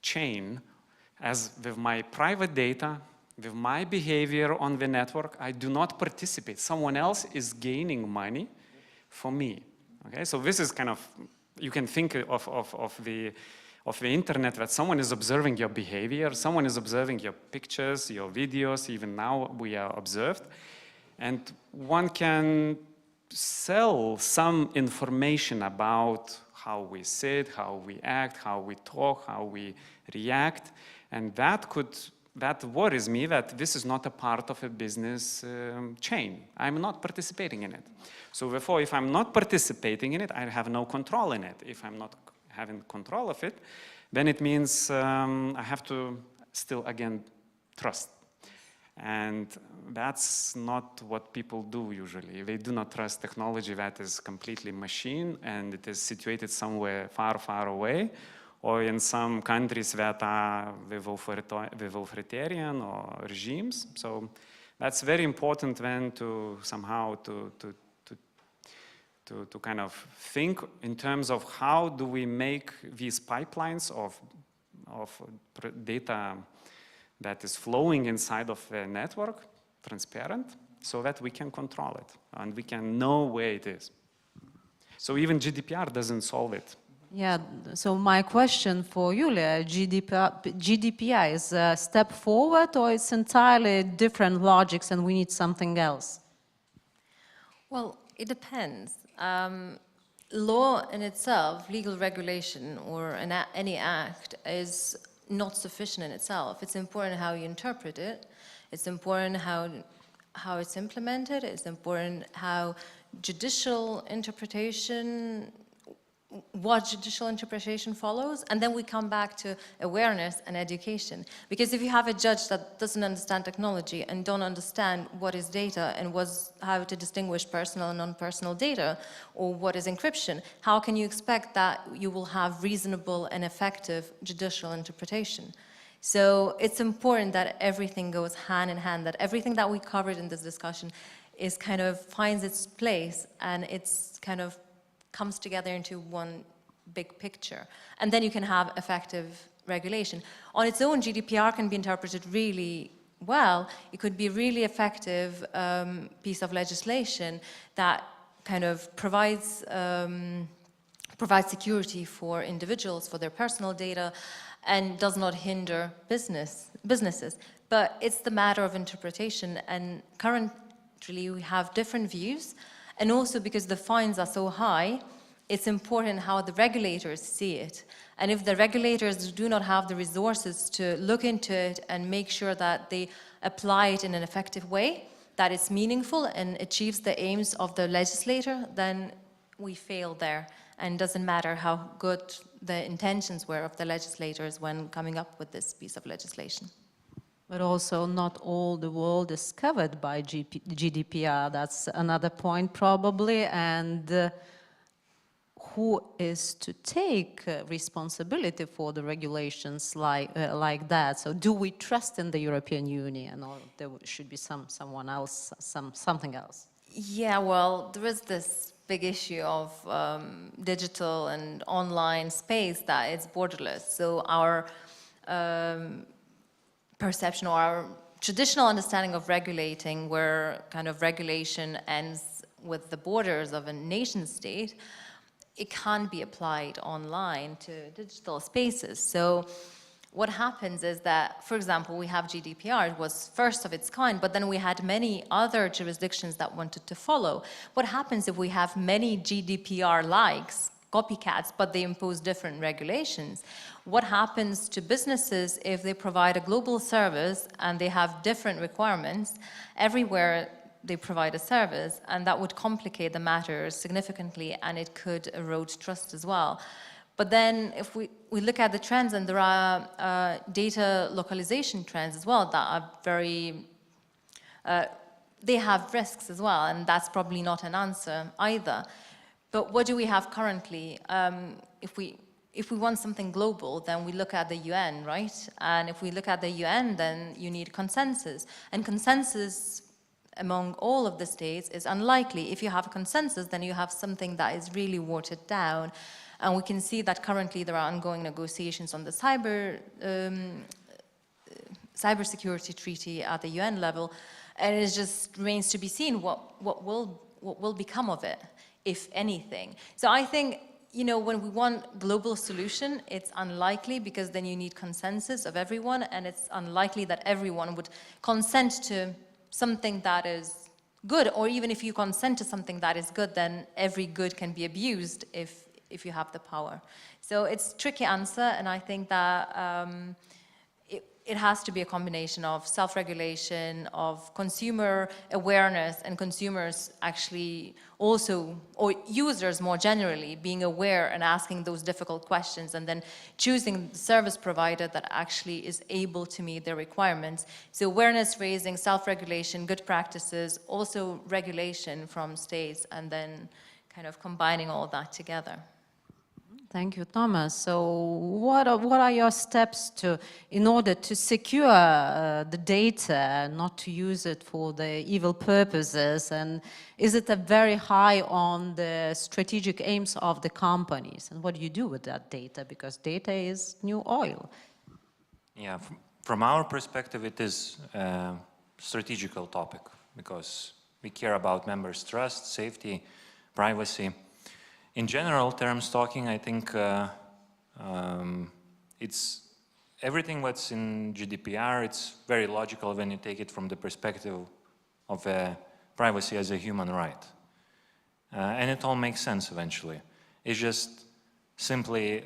chain, as with my private data, with my behavior on the network, I do not participate. Someone else is gaining money for me. Okay, so this is kind of, you can think of the internet, that someone is observing your behavior, someone is observing your pictures, your videos, even now we are observed, and one can sell some information about how we sit, how we act, how we talk, how we react, and that worries me that this is not a part of a business chain. I'm not participating in it. So therefore, if I'm not participating in it, I have no control in it. If I'm not having control of it, then it means I have to still, again, trust. And that's not what people do usually. They do not trust technology that is completely machine and it is situated somewhere far, far away, or in some countries that are with authoritarian or regimes. So that's very important then to somehow to kind of think in terms of how do we make these pipelines of data that is flowing inside of a network transparent, so that we can control it and we can know where it is. So even GDPR doesn't solve it. Yeah, so my question for Julija, GDPR is a step forward or it's entirely different logics and we need something else? Well, it depends. Law in itself, legal regulation or any act is not sufficient in itself. It's important how you interpret it. It's important how it's implemented. It's important how what judicial interpretation follows, and then we come back to awareness and education. Because if you have a judge that doesn't understand technology and don't understand what is data and how to distinguish personal and non-personal data, or what is encryption, how can you expect that you will have reasonable and effective judicial interpretation? So it's important that everything goes hand in hand, that everything that we covered in this discussion is kind of finds its place and it's kind of comes together into one big picture. And then you can have effective regulation. On its own, GDPR can be interpreted really well. It could be a really effective piece of legislation that kind of provides security for individuals, for their personal data, and does not hinder businesses. But it's the matter of interpretation, and currently we have different views. And also because the fines are so high, it's important how the regulators see it. And if the regulators do not have the resources to look into it and make sure that they apply it in an effective way, that it's meaningful and achieves the aims of the legislator, then we fail there. And it doesn't matter how good the intentions were of the legislators when coming up with this piece of legislation. But also not all the world is covered by GDPR. That's another point probably. And who is to take responsibility for the regulations like that? So do we trust in the European Union, or there should be someone else, something else? Yeah, well, there is this big issue of digital and online space that it's borderless. So our perception or our traditional understanding of regulating, where kind of regulation ends with the borders of a nation state, it can't be applied online to digital spaces. So what happens is that, for example, we have GDPR, it was first of its kind, but then we had many other jurisdictions that wanted to follow. What happens if we have many GDPR-likes copycats, but they impose different regulations. What happens to businesses if they provide a global service and they have different requirements everywhere they provide a service, and that would complicate the matter significantly, and it could erode trust as well. But then if we look at the trends, and there are data localization trends as well that are very, they have risks as well, and that's probably not an answer either. But what do we have currently? If we want something global, then we look at the UN, right? And if we look at the UN, then you need consensus. And consensus among all of the states is unlikely. If you have a consensus, then you have something that is really watered down. And we can see that currently there are ongoing negotiations on the cybersecurity treaty at the UN level, and it just remains to be seen what will become of it, if anything. So I think, you know, when we want global solution, it's unlikely, because then you need consensus of everyone, and it's unlikely that everyone would consent to something that is good, or even if you consent to something that is good, then every good can be abused if you have the power. So it's a tricky answer, and I think that it has to be a combination of self-regulation, of consumer awareness, and consumers actually also, or users more generally, being aware and asking those difficult questions, and then choosing the service provider that actually is able to meet their requirements. So awareness raising, self-regulation, good practices, also regulation from states, and then kind of combining all that together. Thank you, Thomas. So what are your steps in order to secure the data, not to use it for the evil purposes? And is it a very high on the strategic aims of the companies? And what do you do with that data? Because data is new oil. Yeah, from our perspective, it is a strategical topic, because we care about members' trust, safety, privacy. In general terms talking, I think it's everything what's in GDPR, it's very logical when you take it from the perspective of privacy as a human right. And it all makes sense eventually. It's just simply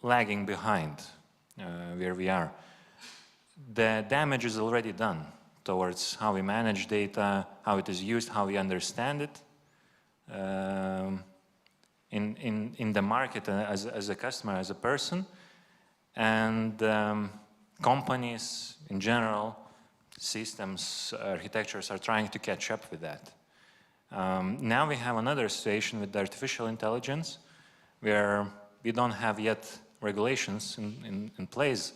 lagging behind where we are. The damage is already done towards how we manage data, how it is used, how we understand it. In the market as a customer, as a person, and companies in general, systems, architectures are trying to catch up with that. Now we have another situation with artificial intelligence, where we don't have yet regulations in place,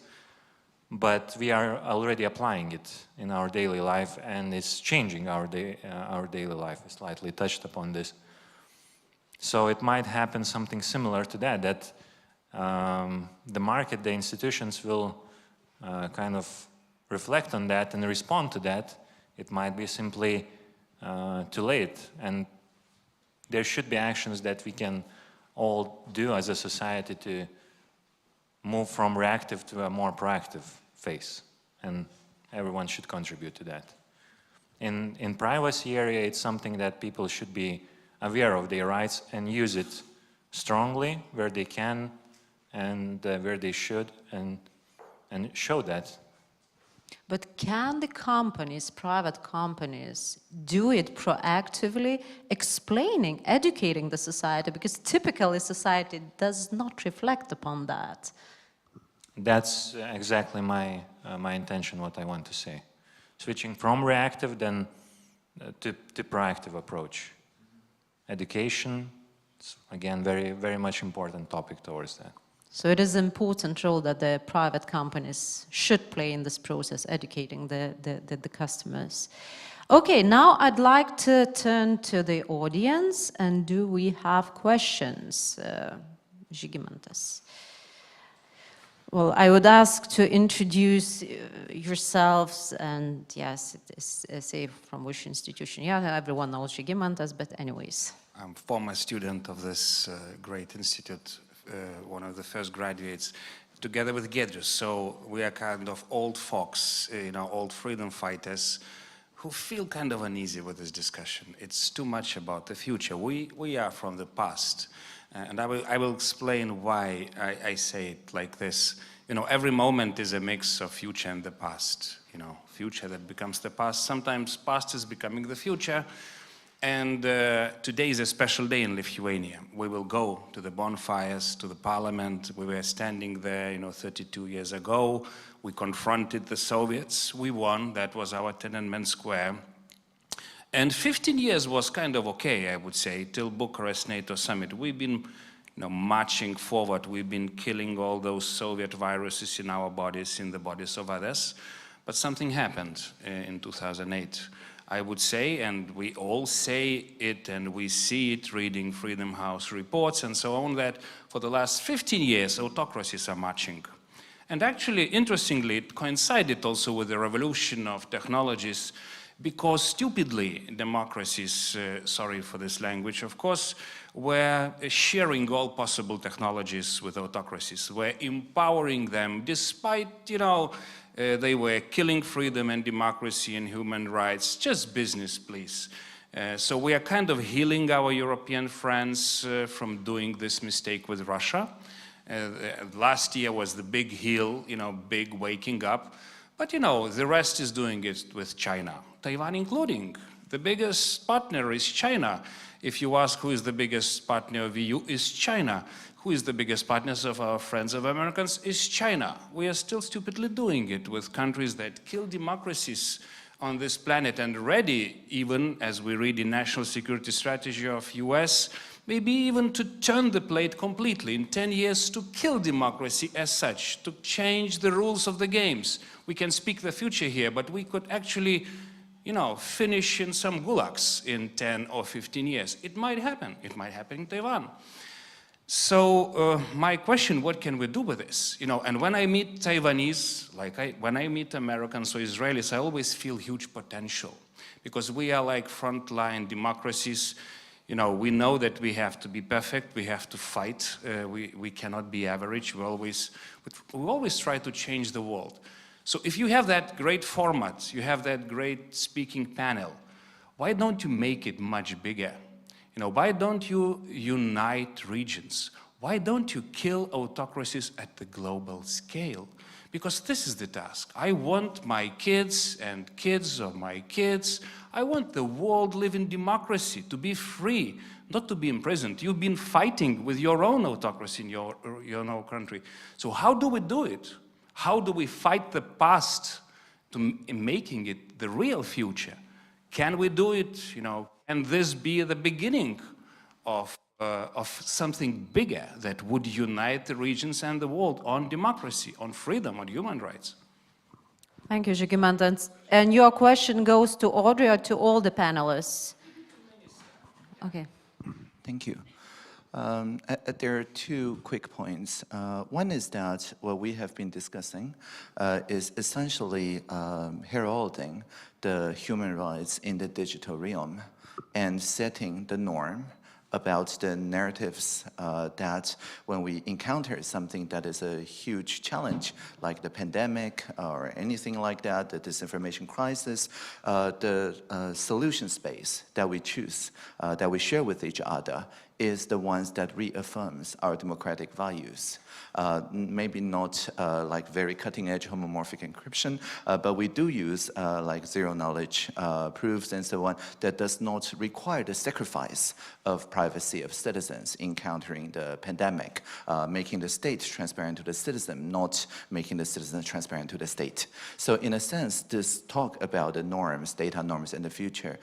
but we are already applying it in our daily life, and it's changing our daily life. We slightly touched upon this. So it might happen something similar to that the market, the institutions will kind of reflect on that and respond to that. It might be simply too late, and there should be actions that we can all do as a society to move from reactive to a more proactive phase, and everyone should contribute to that. In privacy area, it's something that people should be aware of their rights and use it strongly where they can and where they should, and show that. But can the companies, private companies, do it proactively, explaining, educating the society? Because typically society does not reflect upon that. That's exactly my intention, what I want to say. Switching from reactive then to proactive approach. Education, it's again very much important topic towards that. So it is an important role that the private companies should play in this process, educating the customers. Okay, now I'd like to turn to the audience, and do we have questions? Žygimantas. Well, I would ask to introduce yourselves, and yes, it is say from which institution. Yeah, everyone knows Žygimantas, but anyways. I'm a former student of this great institute, one of the first graduates, together with Giedrius. So we are kind of old folks, old freedom fighters, who feel kind of uneasy with this discussion. It's too much about the future. We are from the past. And I will explain why I say it like this. You know, every moment is a mix of future and the past. You know, future that becomes the past. Sometimes past is becoming the future. And today is a special day in Lithuania. We will go to the bonfires, to the parliament. We were standing there, 32 years ago. We confronted the Soviets. We won. That was our Tiananmen Square. And 15 years was kind of okay, I would say, till Bucharest NATO summit. We've been marching forward. We've been killing all those Soviet viruses in our bodies, in the bodies of others. But something happened in 2008. I would say, and we all say it, and we see it reading Freedom House reports and so on, that for the last 15 years, autocracies are marching. And actually, interestingly, it coincided also with the revolution of technologies, because stupidly, democracies, sorry for this language, of course, were sharing all possible technologies with autocracies, were empowering them, despite, they were killing freedom and democracy and human rights. Just business, please. So we are kind of healing our European friends from doing this mistake with Russia. Last year was the big heal, big waking up. But the rest is doing it with China, Taiwan including. The biggest partner is China. If you ask who is the biggest partner of EU, is China. Who is the biggest partners of our friends of Americans is China. We are still stupidly doing it with countries that kill democracies on this planet and ready, even as we read the national security strategy of US, maybe even to turn the plate completely in 10 years to kill democracy as such, to change the rules of the games. We can speak the future here, but we could actually, finish in some gulags in 10 or 15 years. It might happen. It might happen in Taiwan. So my question, what can we do with this? And when I meet Taiwanese, when I meet Americans or Israelis, I always feel huge potential, because we are like frontline democracies. We know that we have to be perfect, we have to fight, we cannot be average, we always try to change the world. So if you have that great format, you have that great speaking panel, why don't you make it much bigger? Why don't you unite regions? Why don't you kill autocracies at the global scale? Because this is the task. I want my kids and kids of my kids, I want the world live in democracy, to be free, not to be imprisoned. You've been fighting with your own autocracy in your own country. So how do we do it? How do we fight the past to making it the real future? Can we do it, Can this be the beginning of something bigger that would unite the regions and the world on democracy, on freedom, on human rights? Thank you, Žygimantas. And your question goes to Audrey or to all the panelists? Okay. Thank you. There are two quick points. One is that what we have been discussing is essentially heralding the human rights in the digital realm and setting the norm about the narratives that when we encounter something that is a huge challenge, like the pandemic or anything like that, the disinformation crisis, the solution space that we choose, that we share with each other, is the ones that reaffirms our democratic values. Maybe not like very cutting-edge homomorphic encryption, but we do use like zero-knowledge proofs and so on that does not require the sacrifice of privacy of citizens encountering the pandemic, making the state transparent to the citizen, not making the citizen transparent to the state. So in a sense, this talk about the norms, data norms in the future,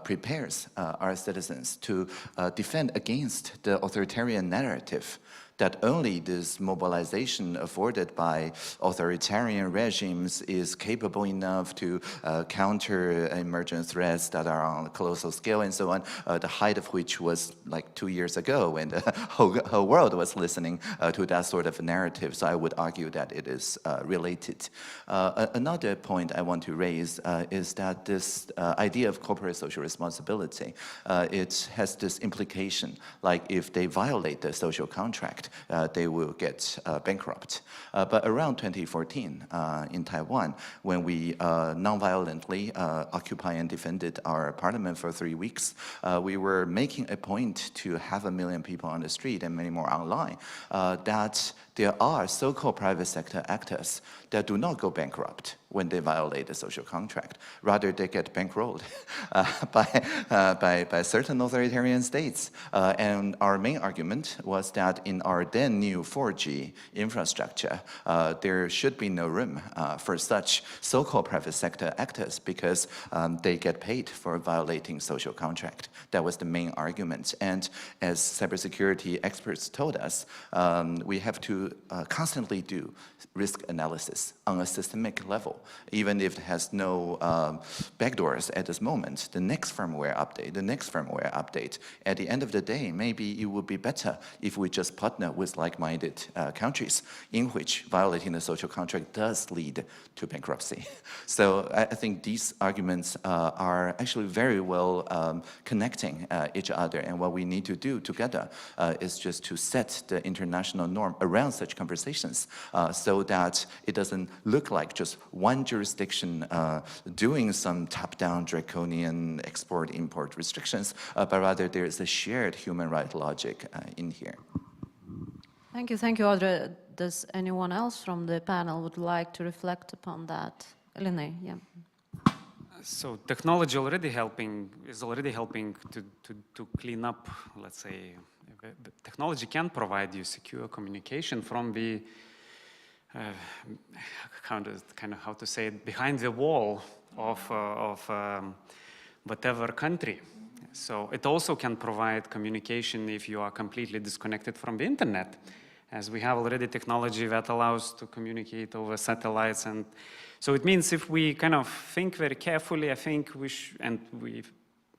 prepares our citizens to defend against the authoritarian narrative that only this mobilization afforded by authoritarian regimes is capable enough to counter emergent threats that are on a colossal scale and so on, the height of which was like 2 years ago when the whole world was listening to that sort of narrative. So I would argue that it is related. Another point I want to raise is that this idea of corporate social responsibility, it has this implication, like if they violate the social contract, contract, they will get bankrupt. But around 2014 in Taiwan, when we non-violently occupy and defended our parliament for 3 weeks, we were making a point to have 1 million people on the street and many more online, that there are so-called private sector actors that do not go bankrupt when they violate the social contract. Rather, they get bankrolled by certain authoritarian states. And our main argument was that in our then new 4G infrastructure, there should be no room for such so-called private sector actors because they get paid for violating social contract. That was the main argument. And as cybersecurity experts told us, we have to constantly do risk analysis on a systemic level. Even if it has no backdoors at this moment, the next firmware update, at the end of the day, maybe it would be better if we just partner with like-minded countries in which violating the social contract does lead to bankruptcy. So I think these arguments are actually very well connecting each other, and what we need to do together is just to set the international norm around such conversations so that it doesn't look like just one jurisdiction doing some top-down draconian export-import restrictions, but rather there is a shared human right logic in here. Thank you, Audrey. Does anyone else from the panel would like to reflect upon that? Linas, yeah. So technology is already helping to clean up, let's say, technology can provide you secure communication from the how to say it, behind the wall of whatever country. So it also can provide communication if you are completely disconnected from the internet, as we have already technology that allows to communicate over satellites. And so it means if we kind of think very carefully, I think and we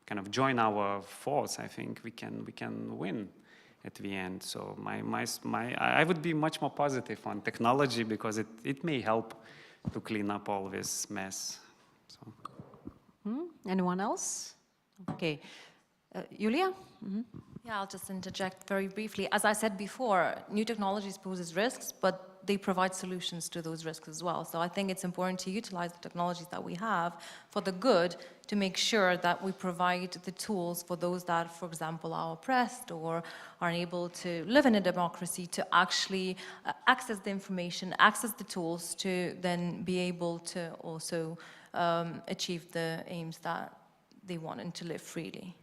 kind of join our force, I think we can win at the end. So I would be much more positive on technology because it may help to clean up all this mess. So. Anyone else? Okay. Julija? Yeah, I'll just interject very briefly. As I said before, new technologies poses risks, but they provide solutions to those risks as well. So I think it's important to utilize the technologies that we have for the good to make sure that we provide the tools for those that, for example, are oppressed or are unable to live in a democracy to actually access the information, access the tools to then be able to also achieve the aims that they want and to live freely.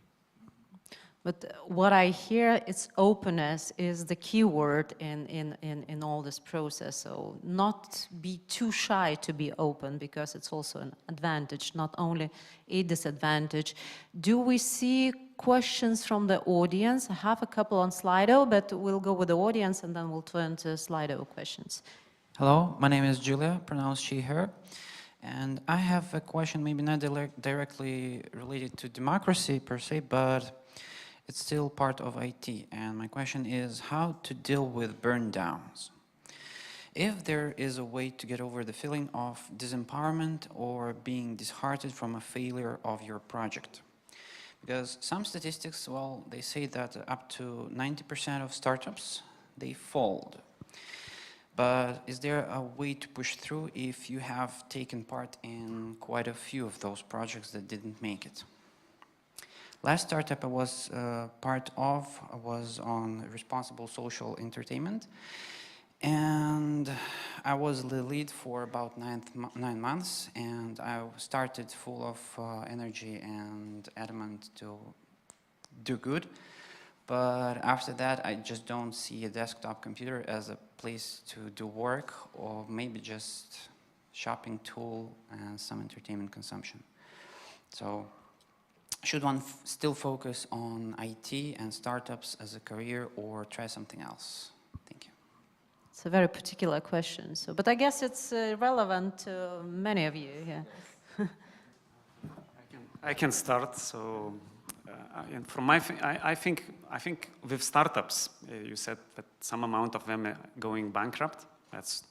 But what I hear, it's openness is the key word in all this process. So not be too shy to be open, because it's also an advantage, not only a disadvantage. Do we see questions from the audience? I have a couple on Slido, but we'll go with the audience and then we'll turn to Slido questions. Hello, my name is Julia, pronounced she, her. And I have a question, maybe not directly related to democracy per se, but it's still part of IT, and my question is how to deal with burn downs. If there is a way to get over the feeling of disempowerment or being disheartened from a failure of your project. Because some statistics, well, they say that up to 90% of startups, they fold. But is there a way to push through if you have taken part in quite a few of those projects that didn't make it? Last startup I was part of was on responsible social entertainment, and I was the lead for about 9 months, and I started full of energy and adamant to do good. But after that, I just don't see a desktop computer as a place to do work, or maybe just shopping tool and some entertainment consumption. So should one still focus on IT and startups as a career or try something else? Thank you. It's a very particular question, but I guess it's relevant to many of you here. I can start. So, from my, I think with startups, you said that some amount of them are going bankrupt. That's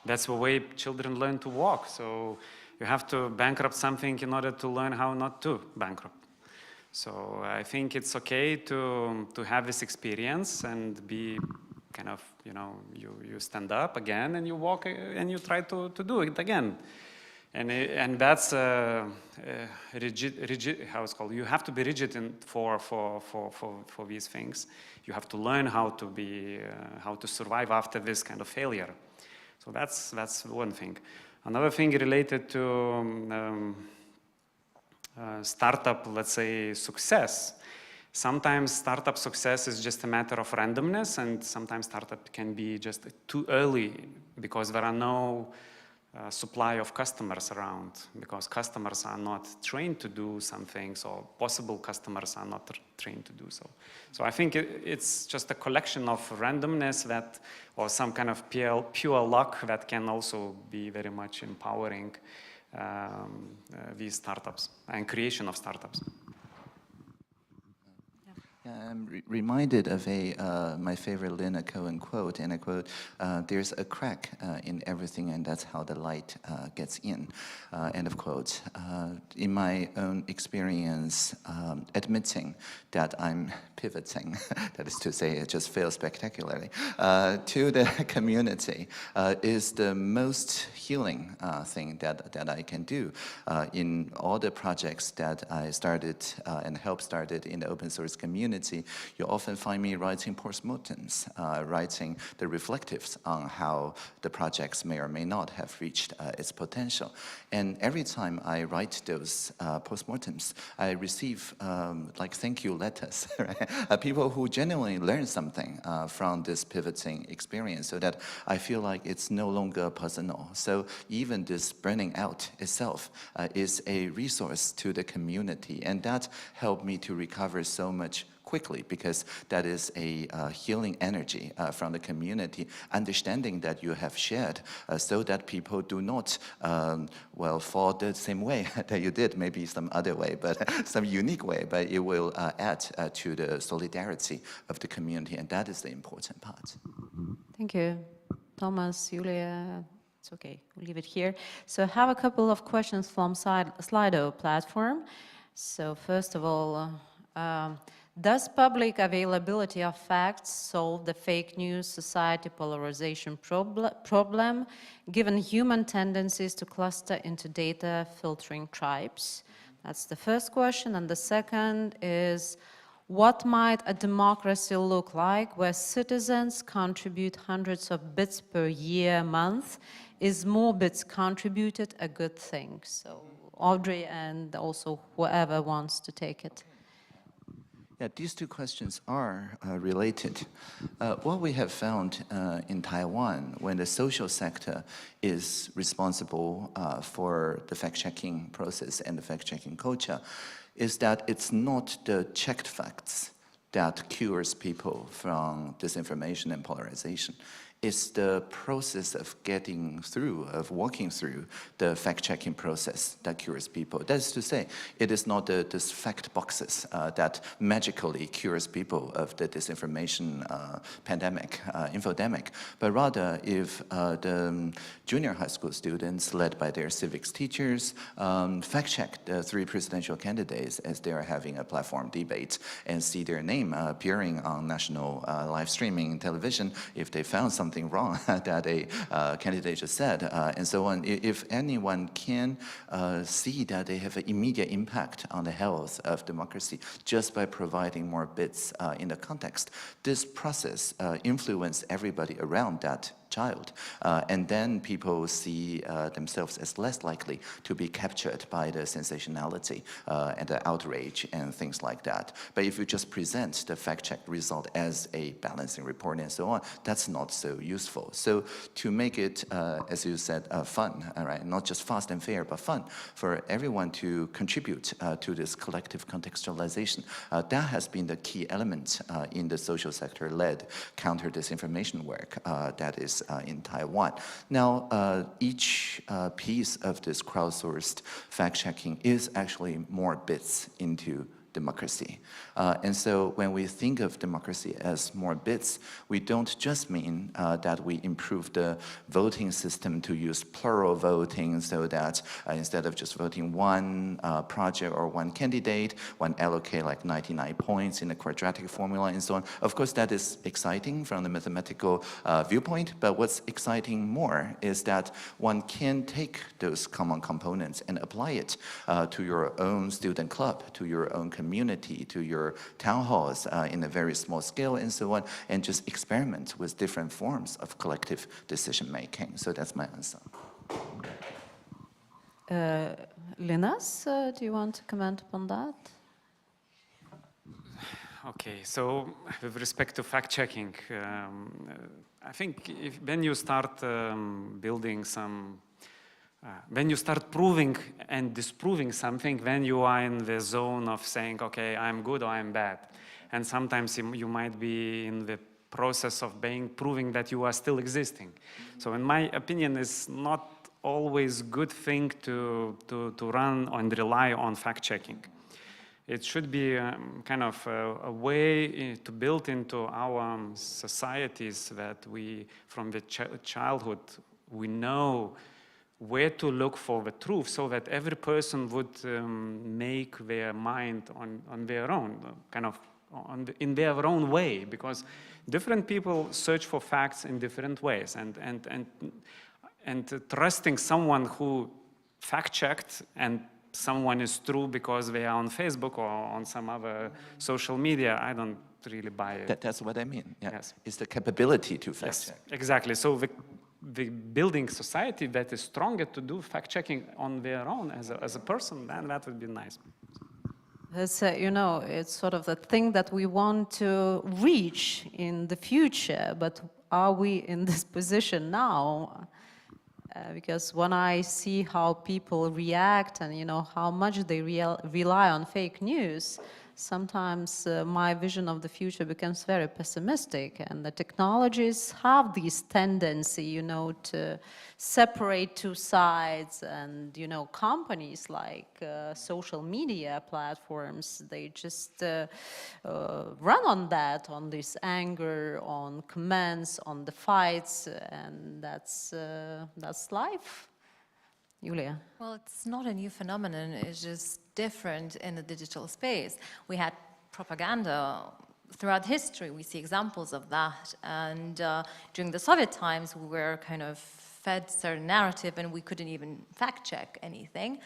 the way children learn to walk. So you have to bankrupt something in order to learn how not to bankrupt. So I think it's okay to have this experience and be kind of, you stand up again and you walk and you try to do it again. And that's rigid, how it's called. You have to be rigid for these things. You have to learn how to survive after this kind of failure. So that's one thing. Another thing related to startup, let's say, success. Sometimes startup success is just a matter of randomness, and sometimes startup can be just too early because there are no supply of customers around, because customers are not trained to do some things, or possible customers are not trained to do so. So I think it's just a collection of randomness that, or some kind of pure luck that can also be very much empowering these startups and creation of startups. I'm reminded of my favorite Leonard Cohen quote, and I quote, "There's a crack in everything, and that's how the light gets in," end of quote. In my own experience, admitting that I'm pivoting, that is to say, it just failed spectacularly, to the community is the most healing thing that I can do. In all the projects that I started and helped started in the open source community, you often find me writing postmortems, writing the reflectives on how the projects may or may not have reached its potential. And every time I write those postmortems, I receive like thank you letters, right? People who genuinely learn something from this pivoting experience, so that I feel like it's no longer personal. So even this burning out itself is a resource to the community, and that helped me to recover so much quickly, because that is a healing energy from the community, understanding that you have shared, so that people do not, fall the same way that you did, maybe some other way, but some unique way, but it will add to the solidarity of the community, and that is the important part. Thank you. Thomas, Julia, it's okay, we'll leave it here. So I have a couple of questions from Slido platform. So first of all, does public availability of facts solve the fake news society polarization problem, given human tendencies to cluster into data filtering tribes? That's the first question. And the second is, what might a democracy look like where citizens contribute hundreds of bits per year, month? Is more bits contributed a good thing? So Audrey and also whoever wants to take it. Yeah, these two questions are related. What we have found in Taiwan, when the social sector is responsible for the fact-checking process and the fact-checking culture, is that it's not the checked facts that cures people from disinformation and polarization. It's the process of getting through, of walking through the fact-checking process that cures people. That is to say, it is not this fact boxes that magically cures people of the disinformation pandemic, infodemic, but rather if the junior high school students, led by their civics teachers, fact-check the 3 presidential candidates as they are having a platform debate and see their name appearing on national live streaming television, if they found something wrong that a candidate just said, and so on. If anyone can see that they have an immediate impact on the health of democracy just by providing more bits in the context, this process influences everybody around that child, and then people see themselves as less likely to be captured by the sensationality and the outrage and things like that. But if you just present the fact-checked result as a balancing report and so on, that's not so useful. So to make it, as you said, fun, right? Not just fast and fair, but fun for everyone to contribute to this collective contextualization, that has been the key element in the social sector-led counter-disinformation work that is in Taiwan. Now, each piece of this crowdsourced fact-checking is actually more bits into democracy. And so when we think of democracy as more bits, we don't just mean that we improve the voting system to use plural voting so that instead of just voting one project or one candidate, one allocate like 99 points in a quadratic formula and so on. Of course, that is exciting from the mathematical viewpoint, but what's exciting more is that one can take those common components and apply it to your own student club, to your own community, to your town halls in a very small scale and so on, and just experiment with different forms of collective decision making. So that's my answer. Linas, do you want to comment upon that? Okay, so with respect to fact-checking, I think when you start building some, when you start proving and disproving something, when you are in the zone of saying, okay, I'm good or I'm bad, and sometimes you might be in the process of proving that you are still existing. So in my opinion, it's not always good thing to run and rely on fact-checking. It should be kind of a way to build into our societies that we, from the childhood, we know where to look for the truth, so that every person would make their mind on their own, kind of in their own way, because different people search for facts in different ways, and trusting someone who fact-checked and someone is true because they are on Facebook or on some other social media, I don't really buy it. That's what I mean. Yeah. Yes. It's the capability to fact-check. Yes, exactly. So the building society that is stronger to do fact-checking on their own as a person, then that would be nice. It's, you know, it's sort of the thing that we want to reach in the future, but are we in this position now? Because when I see how people react and, you know, how much they rely on fake news, sometimes my vision of the future becomes very pessimistic, and the technologies have this tendency, you know, to separate two sides, and, you know, companies like social media platforms, they just run on that, on this anger, on comments, on the fights, and that's life. Julia. Well, it's not a new phenomenon, it's just different in the digital space. We had propaganda throughout history, we see examples of that, and during the Soviet times we were kind of fed certain narrative and we couldn't even fact check anything.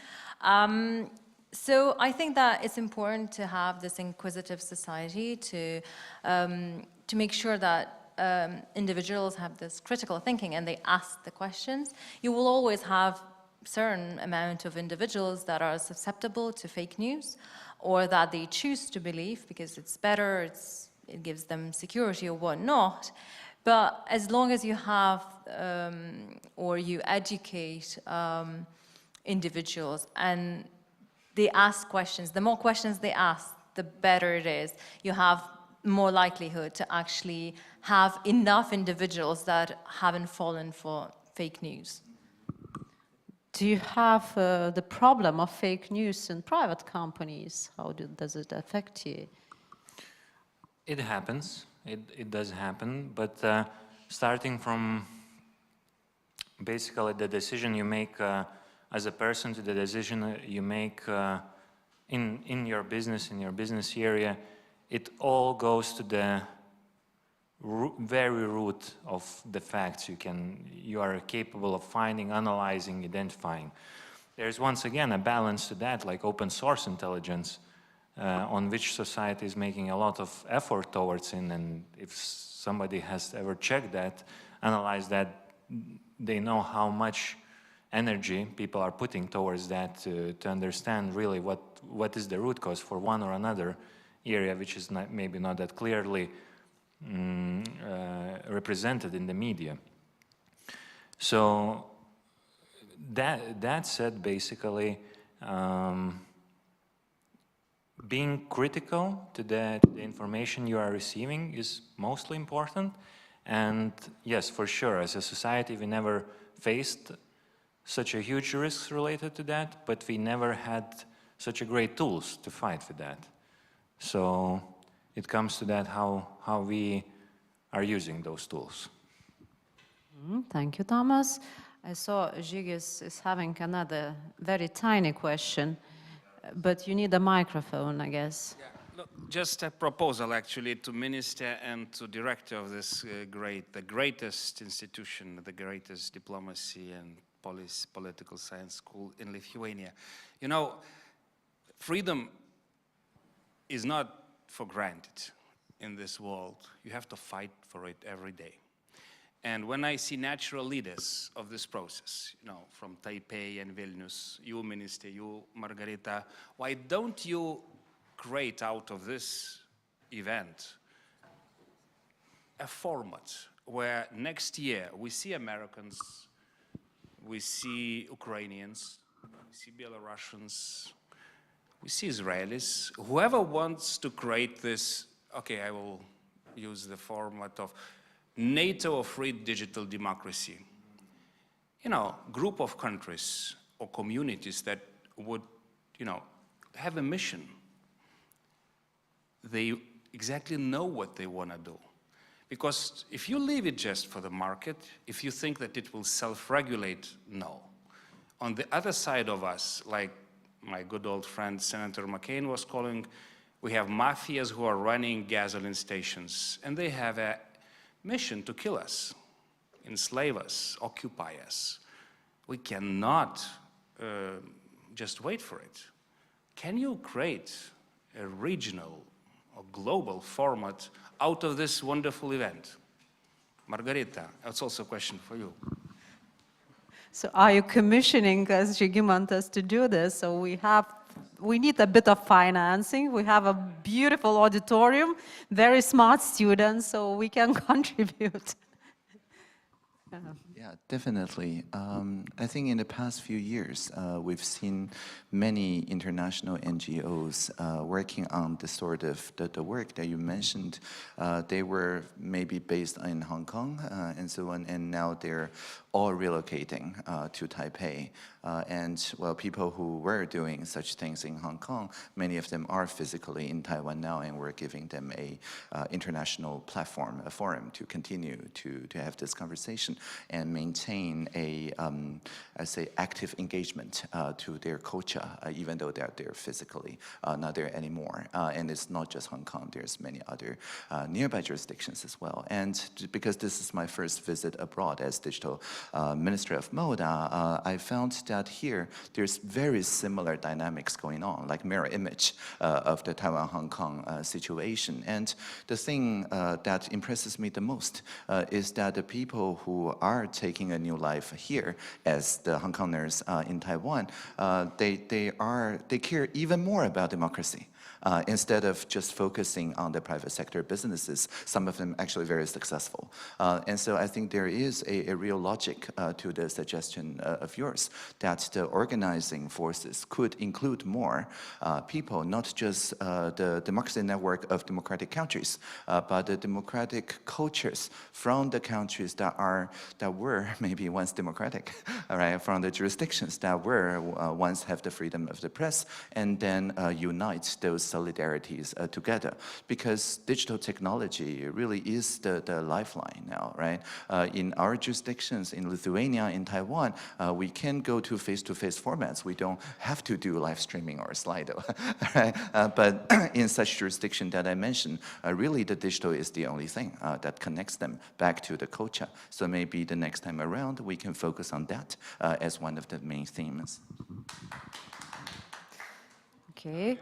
So I think that it's important to have this inquisitive society to make sure that individuals have this critical thinking and they ask the questions. You will always have certain amount of individuals that are susceptible to fake news, or that they choose to believe because it's better, it gives them security or whatnot. But as long as you have or you educate individuals and they ask questions, the more questions they ask, the better it is. You have more likelihood to actually have enough individuals that haven't fallen for fake news. Do you have the problem of fake news in private companies? How does it affect you? It happens. It does happen. But starting from basically the decision you make as a person to the decision you make in your business area, it all goes to the very root of the facts you are capable of finding, analyzing, identifying. There's once again a balance to that, like open source intelligence, on which society is making a lot of effort towards in, and if somebody has ever checked that, analyzed that, they know how much energy people are putting towards that to understand really what is the root cause for one or another area, which is maybe not that clearly represented in the media. So that said, basically, being critical to the information you are receiving is mostly important. And yes, for sure, as a society, we never faced such a huge risks related to that, but we never had such a great tools to fight with that. So it comes to that how we are using those tools. Thank you, Thomas. I saw Žygis is having another very tiny question, but you need a microphone, I guess. Yeah, look, just a proposal actually to minister and to director of this the greatest institution, the greatest diplomacy and political science school in Lithuania. You know, freedom is not for granted in this world. You have to fight for it every day. And when I see natural leaders of this process, you know, from Taipei and Vilnius, you minister, you Margarita, why don't you create out of this event a format where next year we see Americans, we see Ukrainians, we see Belarusians, we see Israelis, whoever wants to create this, okay, I will use the format of NATO of free digital democracy. You know, group of countries or communities that would, you know, have a mission. They exactly know what they want to do. Because if you leave it just for the market, if you think that it will self-regulate, no. On the other side of us, like my good old friend Senator McCain was calling, we have mafias who are running gasoline stations, and they have a mission to kill us, enslave us, occupy us. We cannot just wait for it. Can you create a regional or global format out of this wonderful event? Margarita, that's also a question for you. So are you commissioning as Žygimantas to do this? So we need a bit of financing. We have a beautiful auditorium, very smart students, so we can contribute. Yeah, definitely. I think in the past few years, we've seen many international NGOs working on the sort of the work that you mentioned. They were maybe based in Hong Kong and so on, and now they're all relocating to Taipei. And well, people who were doing such things in Hong Kong, many of them are physically in Taiwan now, and we're giving them a international platform, a forum to continue to have this conversation and maintain a, I say, active engagement to their culture, even though they're there physically, not there anymore. And it's not just Hong Kong, there's many other nearby jurisdictions as well. And because this is my first visit abroad as Digital Minister of MODA, I found that here there's very similar dynamics going on, like mirror image of the Taiwan-Hong Kong situation. And the thing that impresses me the most is that the people who are taking a new life here as the Hong Kongers in Taiwan, they care even more about democracy. Instead of just focusing on the private sector businesses, some of them actually very successful. And so I think there is a real logic to the suggestion of yours that the organizing forces could include more people, not just the democracy network of democratic countries, but the democratic cultures from the countries that were maybe once democratic, all right, from the jurisdictions that were once have the freedom of the press, and then unite those solidarities together, because digital technology really is the lifeline now, right? In our jurisdictions, in Lithuania, in Taiwan, we can go to face-to-face formats. We don't have to do live streaming or Slido, right? But in such jurisdiction that I mentioned, really the digital is the only thing that connects them back to the culture. So maybe the next time around, we can focus on that as one of the main themes. Okay.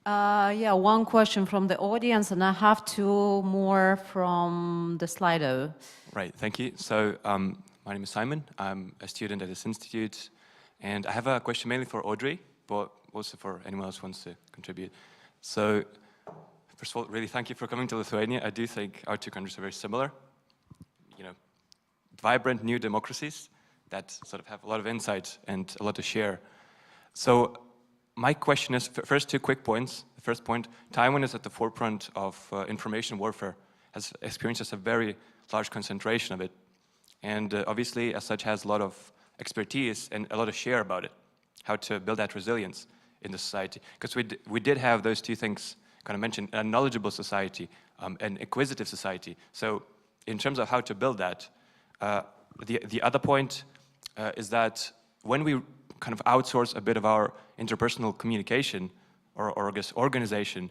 Yeah, one question from the audience, and I have two more from the Slido. Right, thank you. So my name is Simon. I'm a student at this institute, and I have a question mainly for Audrey, but also for anyone else who wants to contribute. So first of all, really thank you for coming to Lithuania. I do think our two countries are very similar. You know, vibrant new democracies that sort of have a lot of insight and a lot to share. So my question is, first two quick points. The first point, Taiwan is at the forefront of information warfare, has experienced a very large concentration of it, and obviously as such has a lot of expertise and a lot to share about it, how to build that resilience. in the society. Because we did have those two things kind of mentioned, a knowledgeable society, an inquisitive society. So in terms of how to build that, the other point is that when we kind of outsource a bit of our interpersonal communication or I guess organization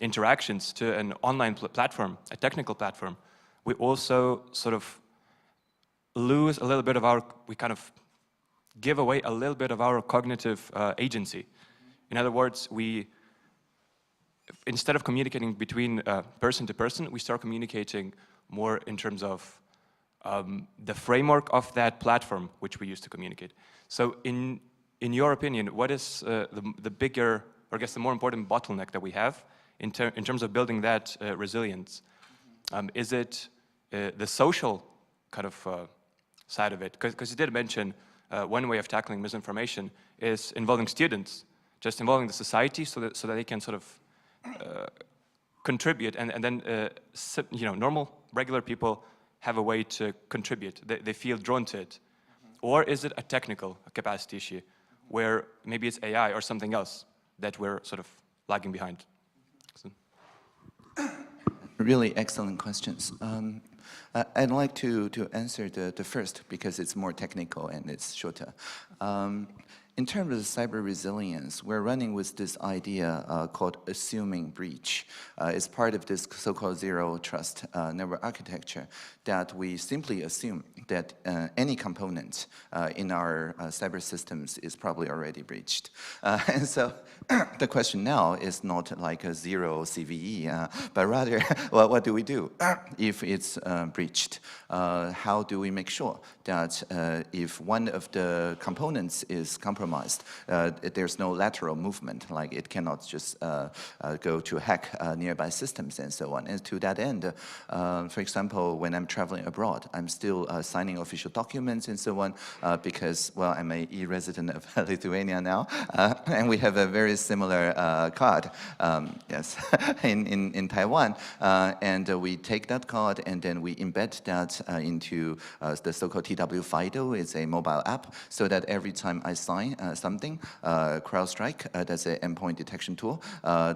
interactions to an online platform, a technical platform, we also sort of lose a little bit of our, we kind of give away a little bit of our cognitive agency. In other words, instead of communicating between person to person, we start communicating more in terms of the framework of that platform which we use to communicate. So in your opinion, what is the bigger, or I guess the more important bottleneck that we have in terms of building that resilience? Is it the social kind of side of it? Because you did mention one way of tackling misinformation is involving students, just involving the society so that they can sort of contribute, and then normal, regular people have a way to contribute. They feel drawn to it. Or is it a technical capacity issue where maybe it's AI or something else that we're sort of lagging behind? So. Really excellent questions. I'd like to answer the first because it's more technical and it's shorter. In terms of cyber resilience, we're running with this idea called assuming breach. It's part of this so-called zero trust network architecture that we simply assume that any component in our cyber systems is probably already breached. And so the question now is not like a zero CVE, but rather, well, what do we do if it's breached? How do we make sure that if one of the components is compromised, there's no lateral movement, like it cannot just go to hack nearby systems and so on. And to that end, for example, when I'm traveling abroad, I'm still signing official documents and so on because, well, I'm an e-resident of Lithuania now, and we have a very similar card, yes, in Taiwan. And we take that card and then we embed that into the so-called TW FIDO. It's a mobile app, so that every time I sign something, CrowdStrike, that's an endpoint detection tool,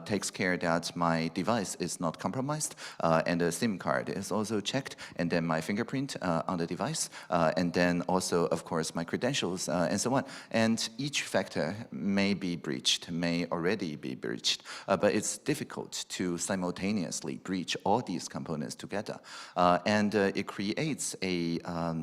takes care that my device is not compromised, and the SIM card is also checked, and then my fingerprint on the device, and then also, of course, my credentials and so on. And each factor may be breached, may already be breached, but it's difficult to simultaneously breach all these components together. And it creates a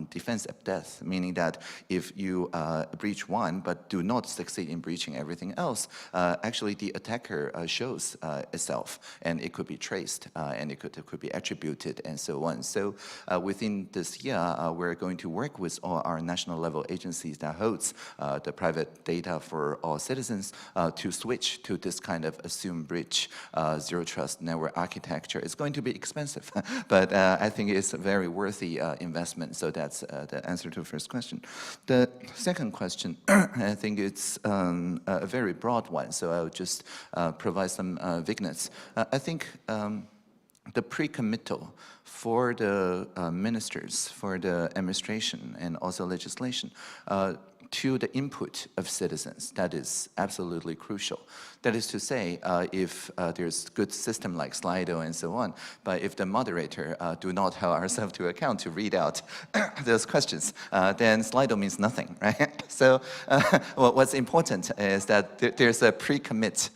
defense at death, meaning that if you breach one but do not succeed in breaching everything else, actually the attacker shows itself, and it could be traced, and it could be attributed, and so on. So within this year, we're going to work with all our national level agencies that holds the private data for all citizens to switch to this kind of assume breach zero trust network architecture. It's going to be expensive, but I think it's a very worthy investment. So that's the answer to the first question. The second question, I think it's a very broad one, so I'll just provide some vignettes. I think the pre-committal for the ministers, for the administration, and also legislation to the input of citizens, that is absolutely crucial. That is to say, if there's good system like Slido and so on, but if the moderator do not hold ourselves to account to read out those questions, then Slido means nothing, right? So well, what's important is that there's a pre-commit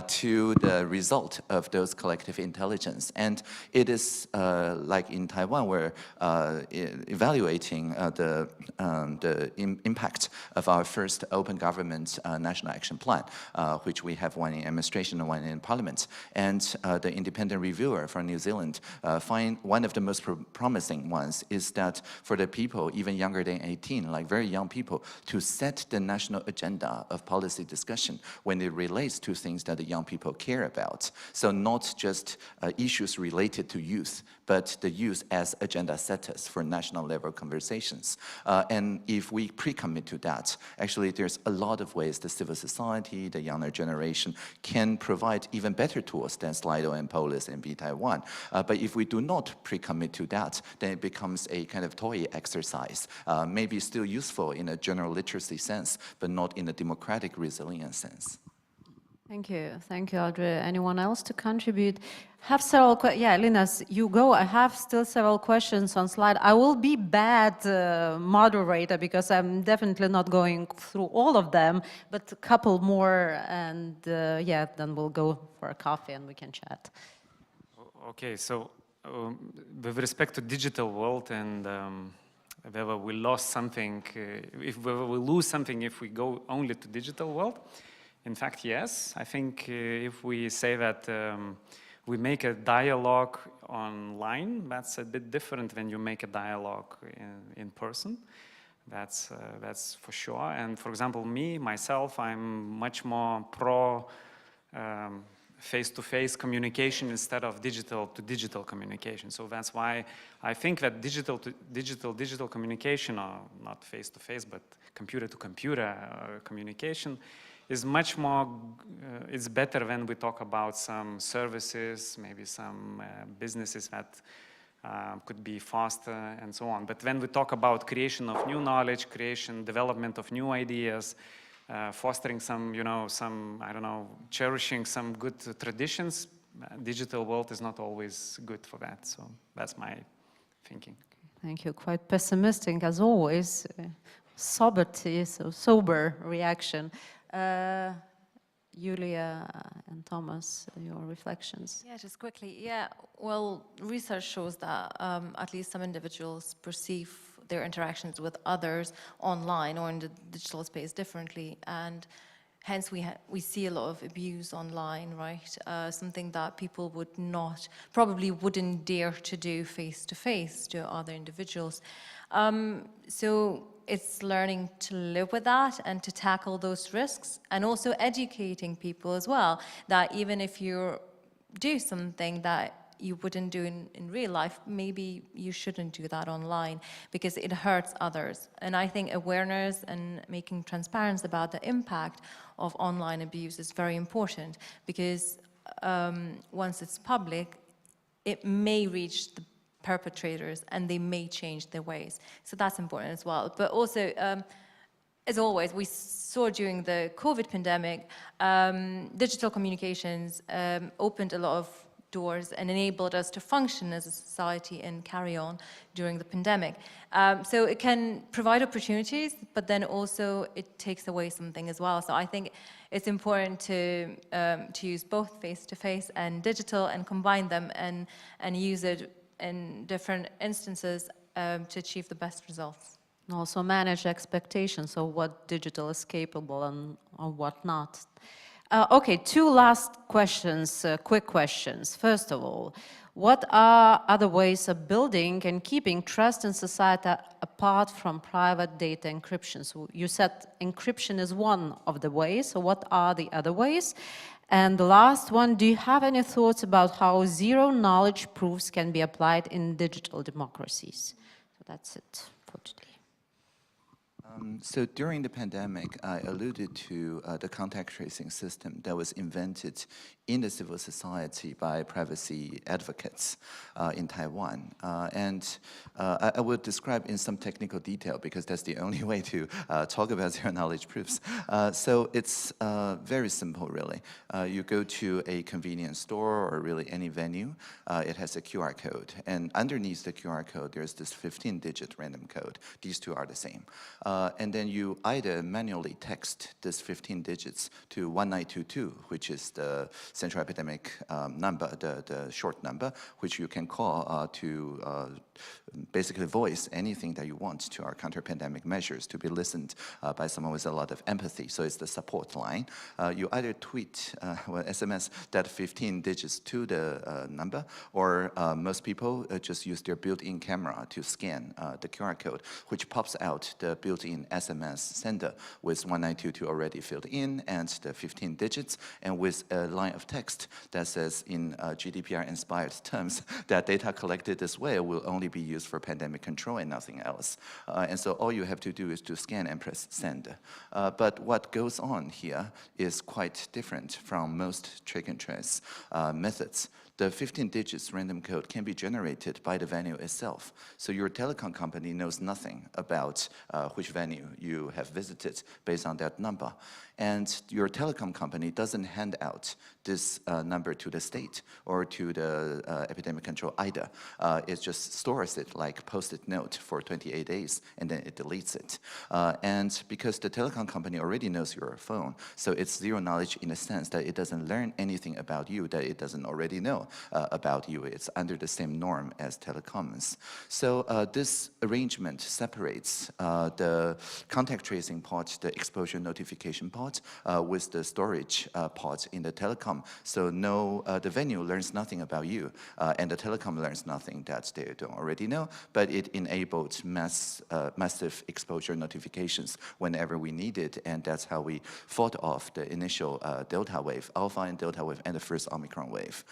to the result of those collective intelligence. And it is like in Taiwan, we're evaluating the impact of our first open government national action plan, which we have one in administration and one in parliament. And the independent reviewer from New Zealand find one of the most promising ones is that for the people even younger than 18, like very young people, to set the national agenda of policy discussion when it relates to things that the young people care about. So not just issues related to youth, but the youth as agenda setters for national level conversations. And if we pre-commit to that, actually there's a lot of ways the civil society, the younger generation can provide even better tools than Slido and Polis and Taiwan. But if we do not pre-commit to that, then it becomes a kind of toy exercise, maybe still useful in a general literacy sense, but not in a democratic resilience sense. Thank you, Audrey. Anyone else to contribute? Have several Linas, you go. I have still several questions on slide. I will be bad moderator because I'm definitely not going through all of them, but a couple more, and then we'll go for a coffee and we can chat. Okay, so with respect to digital world and whether we lost something, whether we lose something if we go only to digital world. In fact, yes. I think if we say that we make a dialogue online, that's a bit different when you make a dialogue in person. That's for sure. And for example, myself, I'm much more pro face-to-face communication instead of digital-to-digital communication. So that's why I think that digital communication, or not face-to-face, but computer-to-computer communication, is much more, it's better when we talk about some services, maybe some businesses that could be faster and so on. But when we talk about creation of new knowledge, development of new ideas, fostering some, cherishing some good traditions, digital world is not always good for that. So that's my thinking. Thank you. Quite pessimistic as always. Sober reaction. Julia and Thomas, your reflections. Yeah, just quickly. Yeah, well, research shows that at least some individuals perceive their interactions with others online or in the digital space differently, and hence we see a lot of abuse online, right? Something that people probably wouldn't dare to do face-to-face to other individuals. So it's learning to live with that and to tackle those risks, and also educating people as well, that even if you do something that you wouldn't do in real life, maybe you shouldn't do that online because it hurts others. And I think awareness and making transparency about the impact of online abuse is very important, because once it's public, it may reach the perpetrators and they may change their ways. So that's important as well. But also, as always, we saw during the COVID pandemic, digital communications opened a lot of doors and enabled us to function as a society and carry on during the pandemic. So it can provide opportunities, but then also it takes away something as well. So I think it's important to use both face-to-face and digital and combine them and use it in different instances to achieve the best results. And also manage expectations of what digital is capable and what not. Okay, two last questions, quick questions. First of all, what are other ways of building and keeping trust in society apart from private data encryption? So you said encryption is one of the ways, so what are the other ways? And the last one, do you have any thoughts about how zero-knowledge proofs can be applied in digital democracies? So that's it for today. So during the pandemic, I alluded to the contact tracing system that was invented in the civil society by privacy advocates in Taiwan. I will describe in some technical detail because that's the only way to talk about zero-knowledge proofs. So it's very simple, really. You go to a convenience store or really any venue. It has a QR code. And underneath the QR code, there's this 15-digit random code. These two are the same. And then you either manually text this 15 digits to 1922, which is the central epidemic number, the short number, which you can call to basically voice anything that you want to our counter-pandemic measures to be listened by someone with a lot of empathy. So it's the support line. You either tweet or SMS that 15 digits to the number, or most people just use their built-in camera to scan the QR code, which pops out the built-in built-in SMS sender with 1922 already filled in and the 15 digits, and with a line of text that says in GDPR-inspired terms that data collected this way will only be used for pandemic control and nothing else. And so all you have to do is to scan and press send. But what goes on here is quite different from most track and trace methods. The 15 digits random code can be generated by the venue itself. So your telecom company knows nothing about which venue you have visited based on that number. And your telecom company doesn't hand out this number to the state or to the epidemic control either. It just stores it like post-it note for 28 days and then it deletes it. And because the telecom company already knows your phone, so it's zero knowledge in the sense that it doesn't learn anything about you that it doesn't already know about you. It's under the same norm as telecoms. So this arrangement separates the contact tracing part, the exposure notification part, with the storage part in the telecom. So the venue learns nothing about you, and the telecom learns nothing that they don't already know, but it enabled massive exposure notifications whenever we need it, and that's how we fought off the initial Delta wave, Alpha and Delta wave, and the first Omicron wave.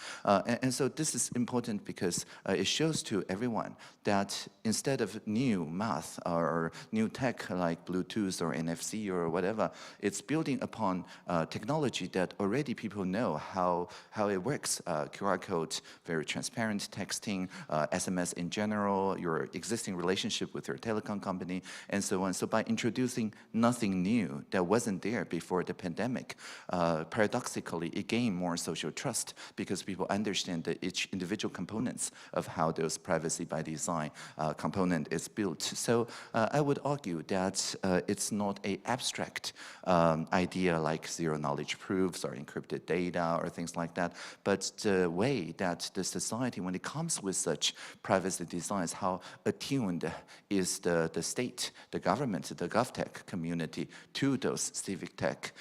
And so this is important because it shows to everyone that instead of new math or new tech like Bluetooth or NFC or whatever, it's building upon technology that already people know how it works. QR code, very transparent texting, SMS in general, your existing relationship with your telecom company, and so on. So by introducing nothing new that wasn't there before the pandemic, paradoxically, it gained more social trust because people understand the each individual components of how those privacy by design component is built. So I would argue that it's not an abstract idea like zero knowledge proofs or encrypted data or things like that, but the way that the society, when it comes with such privacy designs, how attuned is the state, the government, the GovTech community to those civic tech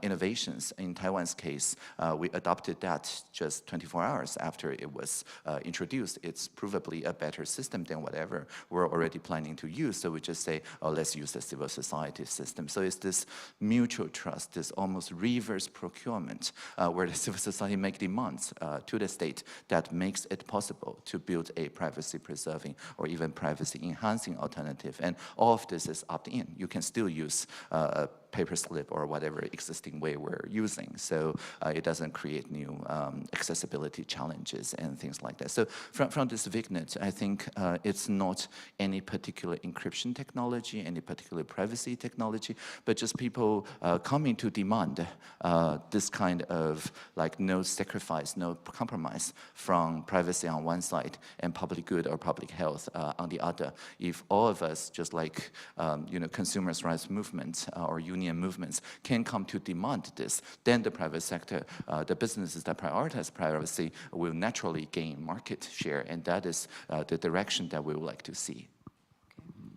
innovations. In Taiwan's case, we adopted that just 24 hours after it was introduced. It's provably a better system than whatever we're already planning to use. So we just say, oh, let's use the civil society system. So it's this mutual trust, this almost reverse procurement, where the civil society make demands to the state that makes it possible to build a privacy-preserving or even privacy-enhancing alternative. And all of this is opt-in. You can still use a paper slip or whatever existing way we're using. So it doesn't create new accessibility challenges and things like that. So from this VIGNet, I think it's not any particular encryption technology, any particular privacy technology, but just people coming to demand this kind of like no sacrifice, no compromise from privacy on one side and public good or public health on the other. If all of us, just like consumers' rights movement or union movements can come to demand this, then the private sector, the businesses that prioritize privacy will naturally gain market share, and that is the direction that we would like to see.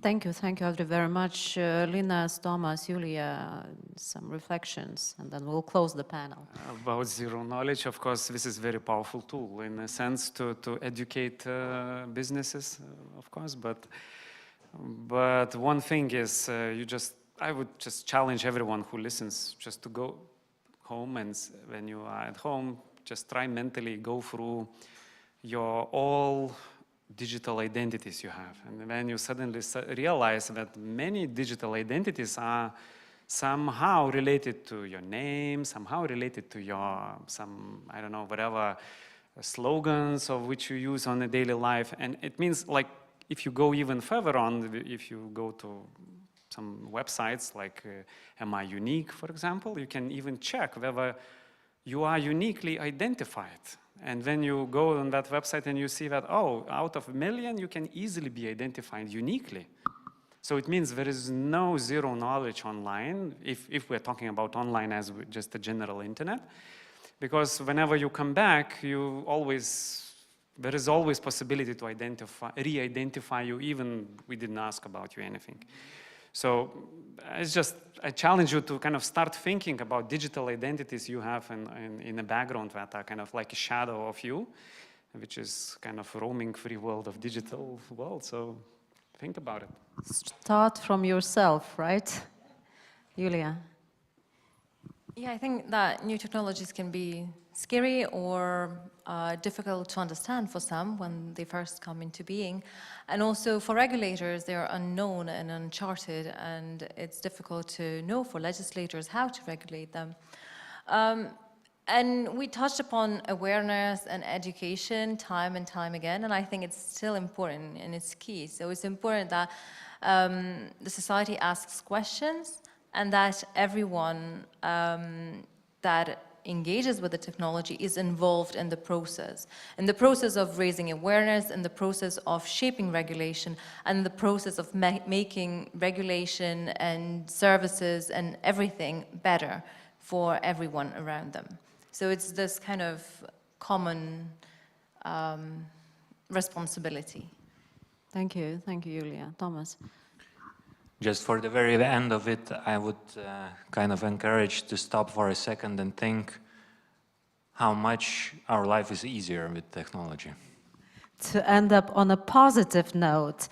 Thank you, Audrey, very much. Linas, Tomas, Julija, some reflections, and then we'll close the panel. About zero knowledge, of course, this is a very powerful tool in a sense to educate businesses, of course, but one thing is I would just challenge everyone who listens just to go home, and when you are at home, just try mentally go through your all digital identities you have. And then you suddenly realize that many digital identities are somehow related to your name, somehow related to your, I don't know, whatever slogans of which you use on a daily life. And it means, like, if you go even further on, if you go to some websites like Am I Unique, for example, you can even check whether you are uniquely identified. And when you go on that website and you see that, oh, out of 1 million, you can easily be identified uniquely. So it means there is no zero knowledge online, if we're talking about online as just the general internet, because whenever you come back, there is always possibility to re-identify you, even we didn't ask about you anything. So I challenge you to kind of start thinking about digital identities you have in a background that are kind of like a shadow of you, which is kind of roaming free world of digital world. So think about it. Start from yourself, right? Julia. Yeah, I think that new technologies can be scary or difficult to understand for some when they first come into being. And also for regulators, they are unknown and uncharted, and it's difficult to know for legislators how to regulate them. And we touched upon awareness and education time and time again, and I think it's still important and it's key. So it's important that the society asks questions and that everyone that engages with the technology is involved in the process of raising awareness, in the process of shaping regulation, and the process of making regulation and services and everything better for everyone around them. So it's this kind of common responsibility. Thank you, Julia. Thomas. Just for the very end of it, I would kind of encourage to stop for a second and think how much our life is easier with technology. To end up on a positive note,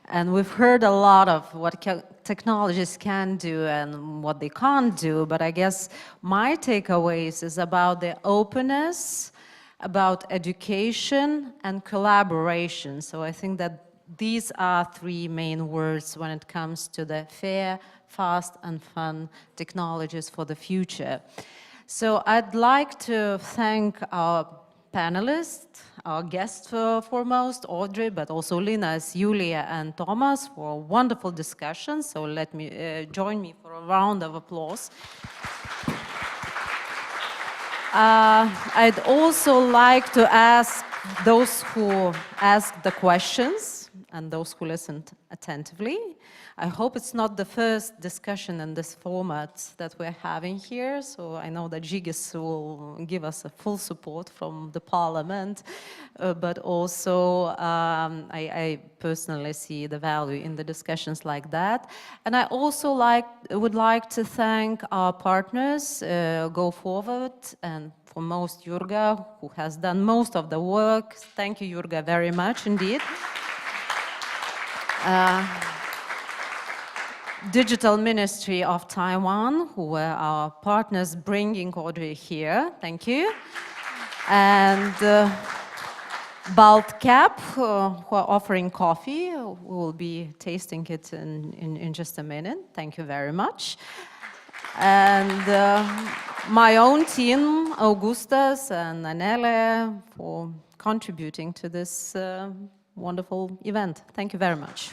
and we've heard a lot of what technologies can do and what they can't do, but I guess my takeaways is about the openness, about education and collaboration. So I think that these are three main words when it comes to the fair, fast and fun technologies for the future. So I'd like to thank our panelists, our guests foremost, Audrey, but also Linas, Julija and Tomas for a wonderful discussion. So let me join me for a round of applause. I'd also like to ask those who asked the questions and those who listened attentively. I hope it's not the first discussion in this format that we're having here, so I know that Žygis will give us a full support from the Parliament, but also I personally see the value in the discussions like that. And I also would like to thank our partners, GoForward, and foremost Jurga, who has done most of the work. Thank you, Jurga, very much indeed. Digital Ministry of Taiwan, who were our partners bringing Audrey here. Thank you. And BaltCap, who are offering coffee. We will be tasting it in just a minute. Thank you very much. And my own team, Augustas and Anele, for contributing to this wonderful event. Thank you very much.